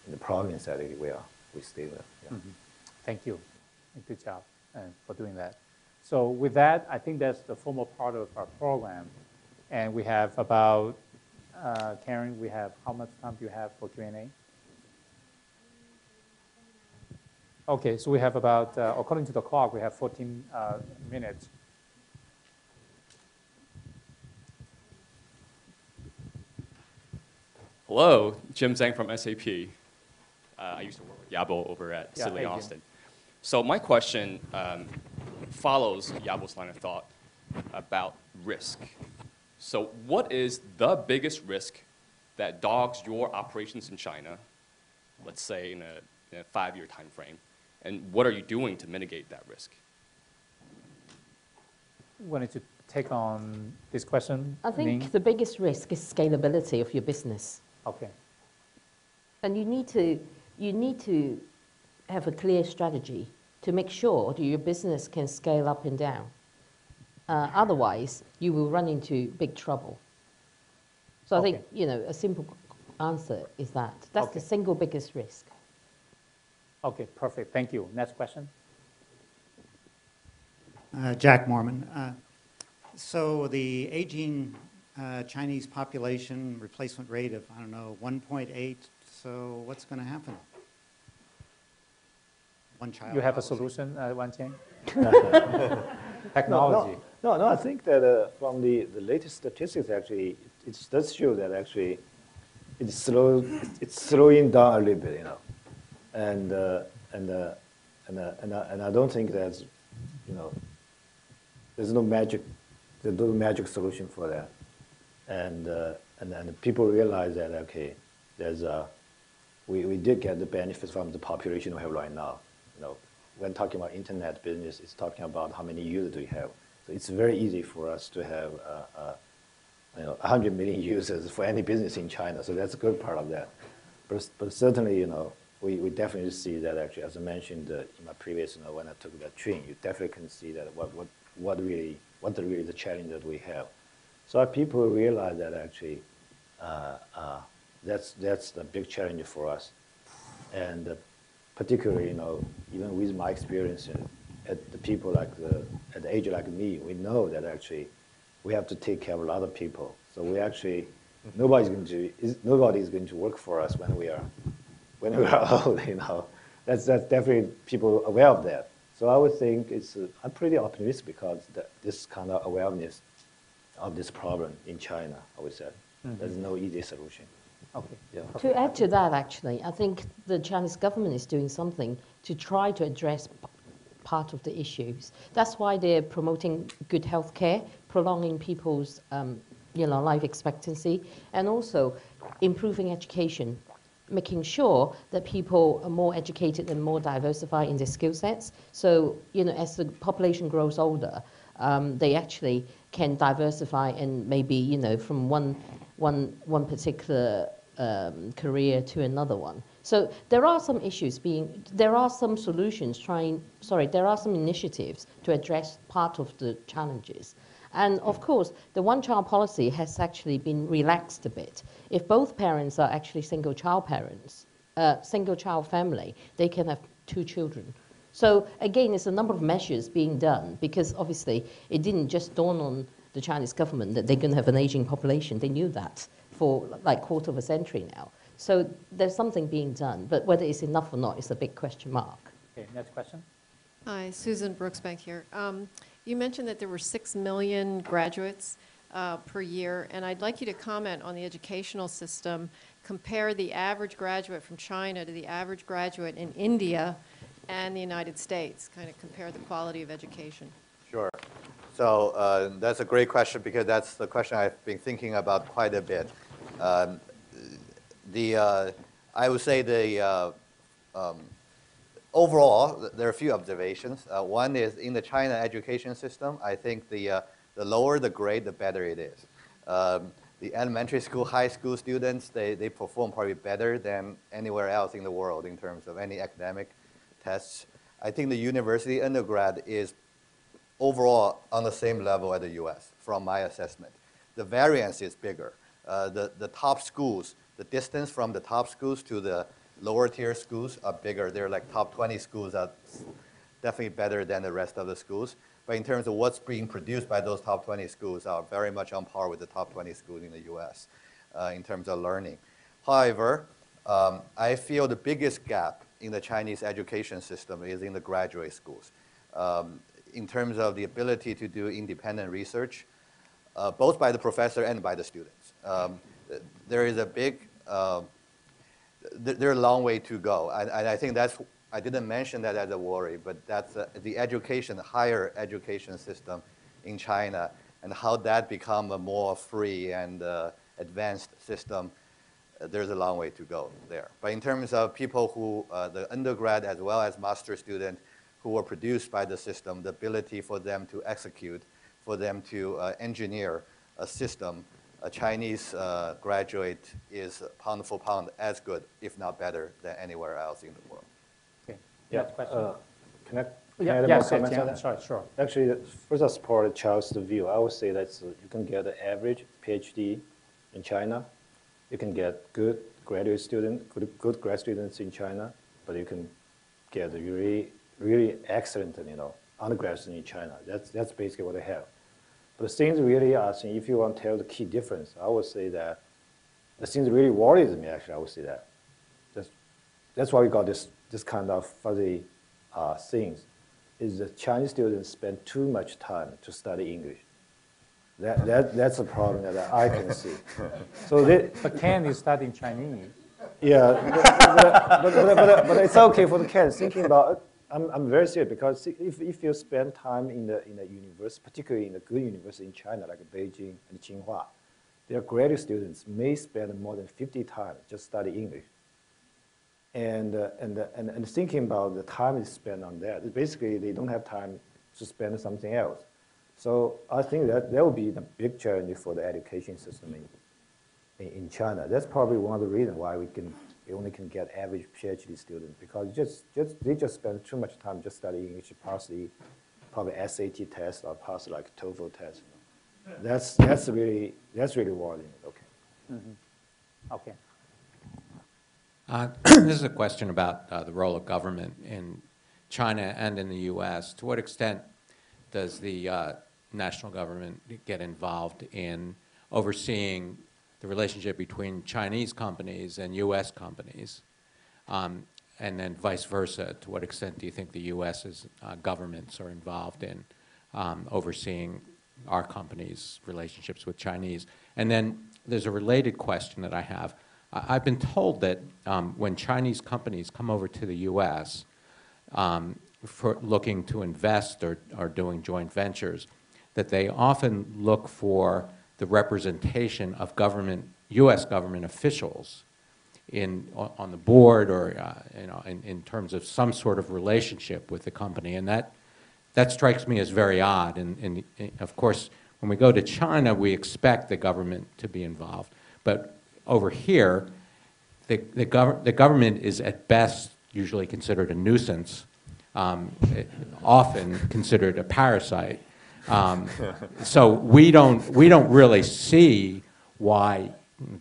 in the province that we stay there. Yeah. Mm-hmm. Thank you. Good job for doing that. So with that, I think that's the formal part of our program. And we have about, Karen, we have, how much time do you have for Q&A? Okay, so we have about, according to the clock, we have 14 minutes. Hello, Jim Zhang from SAP. I used to work with Yabo over at Sidley, hey, Austin. So my question follows Yabo's line of thought about risk. So what is the biggest risk that dogs your operations in China, let's say in a 5-year time frame, and what are you doing to mitigate that risk? Wanted to take on this question, I think Ning? the biggest risk is scalability of your business. Okay. And you need to have a clear strategy to make sure that your business can scale up and down. Otherwise, you will run into big trouble. So I think, you know, a simple answer is that. That's the single biggest risk. Okay, perfect. Thank you. Next question. Jack Mormon. So the aging Chinese population replacement rate of, I don't know, 1.8. So what's going to happen? One child. You have a solution, Wang Jian? Technology. No, I think that from the latest statistics, actually, it does show that actually it's slowing down a little bit, you know, and I don't think that's, you know, there's no magic solution for that, and people realize that okay, we did get the benefits from the population we have right now, you know. When talking about internet business, it's talking about how many users do we have. So it's very easy for us to have 100 million users for any business in China. So that's a good part of that. But certainly, you know, we definitely see that actually, as I mentioned in my previous, you know, when I took that train, you definitely can see that what really the challenge that we have. So people realize that actually that's the big challenge for us, and particularly, you know, even with my experience at the people at the age like me, we know that actually we have to take care of a lot of people. So we actually nobody's going to work for us when we are old. You know, that's definitely people aware of that. So I would think I'm pretty optimistic because this kind of awareness of this problem in China, I would say, there's no easy solution. Okay. Yeah. To add to that, actually, I think the Chinese government is doing something to try to address part of the issues. That's why they're promoting good health care, prolonging people's life expectancy, and also improving education, making sure that people are more educated and more diversified in their skill sets. So, you know, as the population grows older, they actually can diversify and maybe, you know, from one particular career to another one. So there are some issues there are some solutions there are some initiatives to address part of the challenges. And of course, the one-child policy has actually been relaxed a bit. If both parents are actually single-child parents, single-child family, they can have 2 children. So again, it's a number of measures being done because obviously it didn't just dawn on the Chinese government that they're going to have an aging population. They knew that for like quarter of a century now. So there's something being done, but whether it's enough or not is a big question mark. Okay, next question. Hi, Susan Brooksbank here. You mentioned that there were 6 million graduates per year, and I'd like you to comment on the educational system, compare the average graduate from China to the average graduate in India and the United States, kind of compare the quality of education. Sure. So that's a great question because that's the question I've been thinking about quite a bit. I would say overall, there are a few observations. One is in the China education system, I think the lower the grade, the better it is. The elementary school, high school students, they perform probably better than anywhere else in the world in terms of any academic tests. I think the university undergrad is overall on the same level as the US from my assessment. The variance is bigger. The top schools, the distance from the top schools to the lower tier schools are bigger. They're like top 20 schools are definitely better than the rest of the schools. But in terms of what's being produced by those top 20 schools are very much on par with the top 20 schools in the US in terms of learning. However, I feel the biggest gap in the Chinese education system is in the graduate schools. In terms of the ability to do independent research, both by the professor and by the students. There is a big, there's a long way to go. And I think that's, I didn't mention that as a worry, but that's the education, higher education system in China and how that become a more free and advanced system. There's a long way to go there. But in terms of people who, the undergrad as well as master student who were produced by the system, the ability for them to execute, for them to engineer a system, a Chinese graduate is pound for pound as good, if not better, than anywhere else in the world. Okay. Yeah. Next question. Can I Yeah, add yes, more comments yeah, on that? sorry, sure. Actually, first I support Charles' view. I would say that you can get an average PhD in China. You can get good graduate students, good grad students in China, but you can get really, really excellent, undergraduates in China. That's basically what they have. But the things really are, if you want to tell the key difference, I would say that the things really worries me, actually, I would say that. That's why we got this kind of fuzzy things, is that Chinese students spend too much time to study English. That's a problem that I can see. So But Ken is studying Chinese. yeah, but it's okay for the kids. Thinking about it, I'm very serious because if you spend time in the university, particularly in a good university in China like Beijing and Tsinghua, their graduate students may spend more than 50 times just study English. And thinking about the time is spent on that, basically they don't have time to spend something else. So I think that will be the big challenge for the education system in China. That's probably one of the reasons why we only can get average PhD students, because they just spend too much time just studying English, pass the probably SAT test or pass like TOEFL test. That's really worrying. Okay. Mm-hmm. Okay. This is a question about the role of government in China and in the U.S. To what extent does the national government get involved in overseeing the relationship between Chinese companies and U.S. companies? And then vice versa, to what extent do you think the U.S.'s governments are involved in overseeing our companies' relationships with Chinese? And then there's a related question that I have. I've been told that when Chinese companies come over to the U.S. For looking to invest or doing joint ventures, that they often look for the representation of U.S. government officials on the board or in terms of some sort of relationship with the company, and that that strikes me as very odd. And of course, when we go to China, we expect the government to be involved. But over here, the government is at best usually considered a nuisance, often considered a parasite. So we don't really see why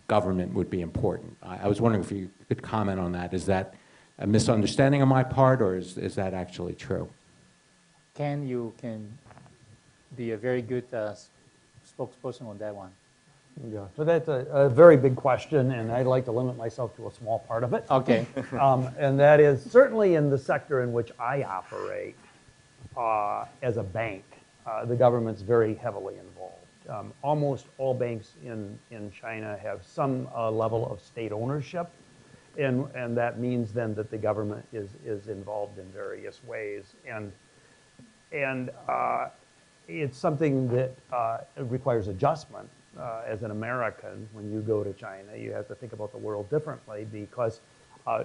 government would be important. I was wondering if you could comment on that. Is that a misunderstanding on my part, or is that actually true? Ken, you can be a very good spokesperson on that one. Yeah, so that's a very big question, and I'd like to limit myself to a small part of it. Okay. And that is certainly in the sector in which I operate as a bank, the government's very heavily involved. Almost all banks in China have some level of state ownership, and that means then that the government is involved in various ways. And it's something that requires adjustment. As an American, when you go to China, you have to think about the world differently because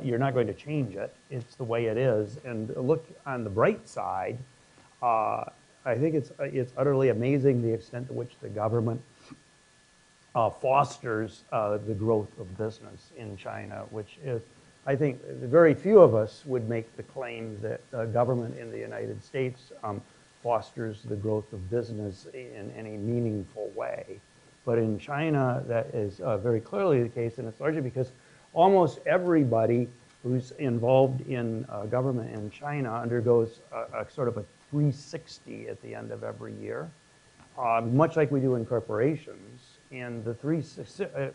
you're not going to change it. It's the way it is. And look on the bright side, I think it's utterly amazing the extent to which the government fosters the growth of business in China, which is, I think, very few of us would make the claim that government in the United States fosters the growth of business in any meaningful way. But in China, that is very clearly the case, and it's largely because almost everybody who's involved in government in China undergoes a sort of a 360 at the end of every year, much like we do in corporations. And the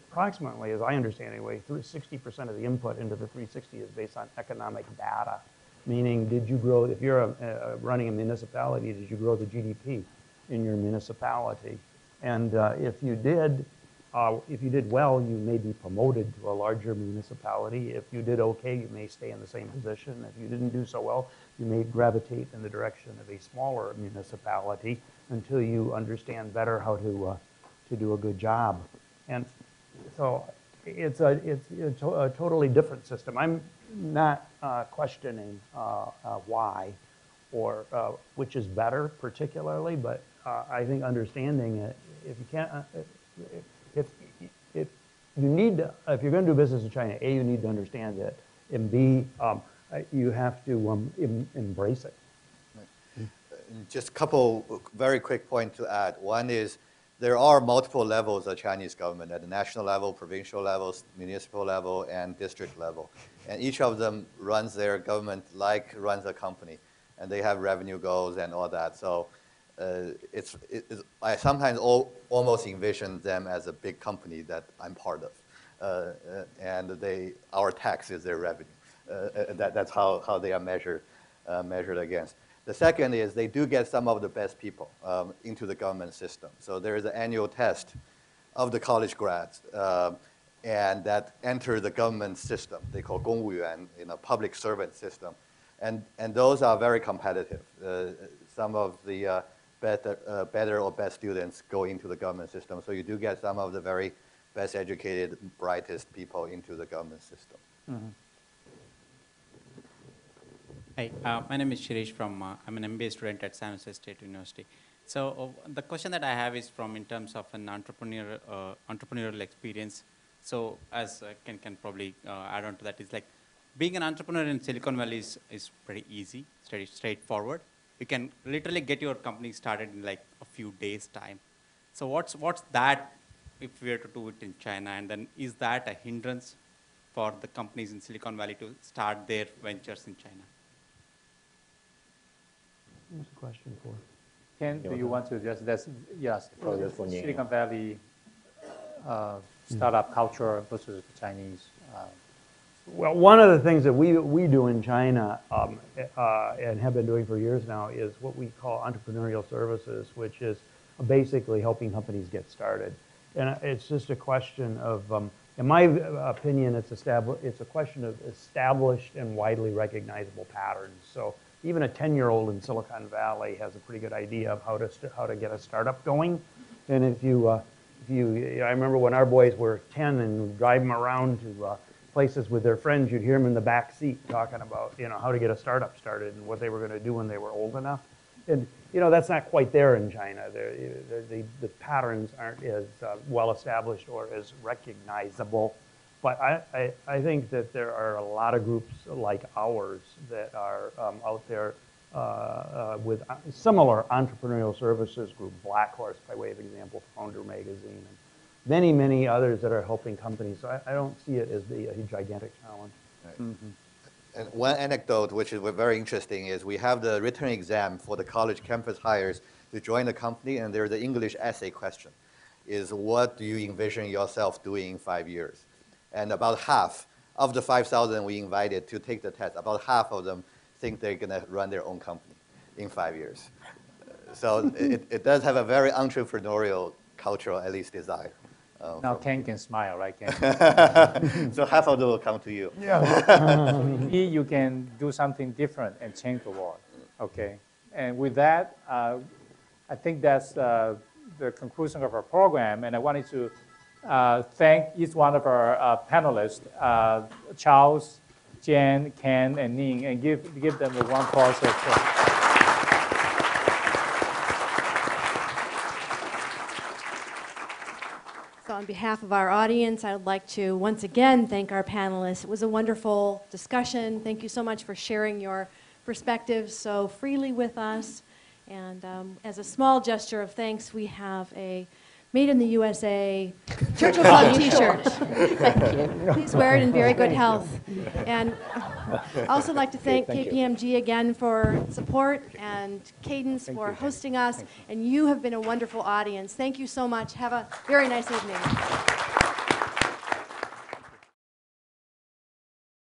approximately, as I understand anyway, 60% of the input into the 360 is based on economic data, meaning did you grow, if you're running a municipality, did you grow the GDP in your municipality? And if you did well, you may be promoted to a larger municipality. If you did okay, you may stay in the same position. If you didn't do so well, you may gravitate in the direction of a smaller municipality until you understand better how to do a good job. And so it's a totally different system. I'm not questioning why or which is better particularly, but I think understanding it, if you can't, if you need to, if you're going to do business in China, A, you need to understand it, and B, you have to embrace it. Just a couple very quick points to add. One is there are multiple levels of Chinese government at the national level, provincial levels, municipal level, and district level. And each of them runs their government like runs a company. And they have revenue goals and all that. So I sometimes almost envision them as a big company that I'm part of. And our tax is their revenue. That's how they are measured against. The second is they do get some of the best people into the government system. So there is an annual test of the college grads and that enter the government system. They call 公务员, public servant system. And those are very competitive. Some of the better or best students go into the government system. So you do get some of the very best educated, brightest people into the government system. Mm-hmm. Hi, my name is Shirish from, I'm an MBA student at San Jose State University. So the question that I have is from in terms of an entrepreneurial experience. So as Ken can probably add on to that, is like being an entrepreneur in Silicon Valley is pretty easy, straightforward. You can literally get your company started in like a few days' time. So what's that if we were to do it in China? And then is that a hindrance for the companies in Silicon Valley to start their ventures in China? What's the question for? Ken, do you want to address that? Yes, Oh, that's for Ning. Silicon Valley startup culture versus the Chinese. Well, one of the things that we do in China and have been doing for years now is what we call entrepreneurial services, which is basically helping companies get started. And it's just a question of, in my opinion, it's a question of established and widely recognizable patterns. So even a 10-year-old in Silicon Valley has a pretty good idea of how to get a startup going. And if you, I remember when our boys were 10 and drive them around to places with their friends, you'd hear them in the back seat talking about, how to get a startup started and what they were going to do when they were old enough. And you know, that's not quite there in China. The patterns aren't as well established or as recognizable. But I think that there are a lot of groups like ours that are out there with similar entrepreneurial services group, Black Horse, by way of example, Founder Magazine, and many, many others that are helping companies. So I don't see it as a gigantic challenge. Right. And one anecdote, which is very interesting, is we have the written exam for the college campus hires to join the company, and there's the English essay question, is what do you envision yourself doing in 5 years? And about half of the 5,000 we invited to take the test, about half of them think they're going to run their own company in 5 years. So it does have a very entrepreneurial cultural, at least, desire. Now Ken can smile, right, Ken? So half of them will come to you. Yeah. You can do something different and change the world, okay? And with that, I think that's the conclusion of our program, and I wanted to thank each one of our panelists, Charles, Jian, Ken, and Ning, and give them a warm applause. So on behalf of our audience, I would like to once again thank our panelists. It was a wonderful discussion. Thank you so much for sharing your perspectives so freely with us. And as a small gesture of thanks, we have a Made in the USA Churchill Club t-shirt. Thank you. Please wear it in very good health. And I'd also like to thank KPMG again for support and Cadence for hosting us. And you have been a wonderful audience. Thank you so much. Have a very nice evening.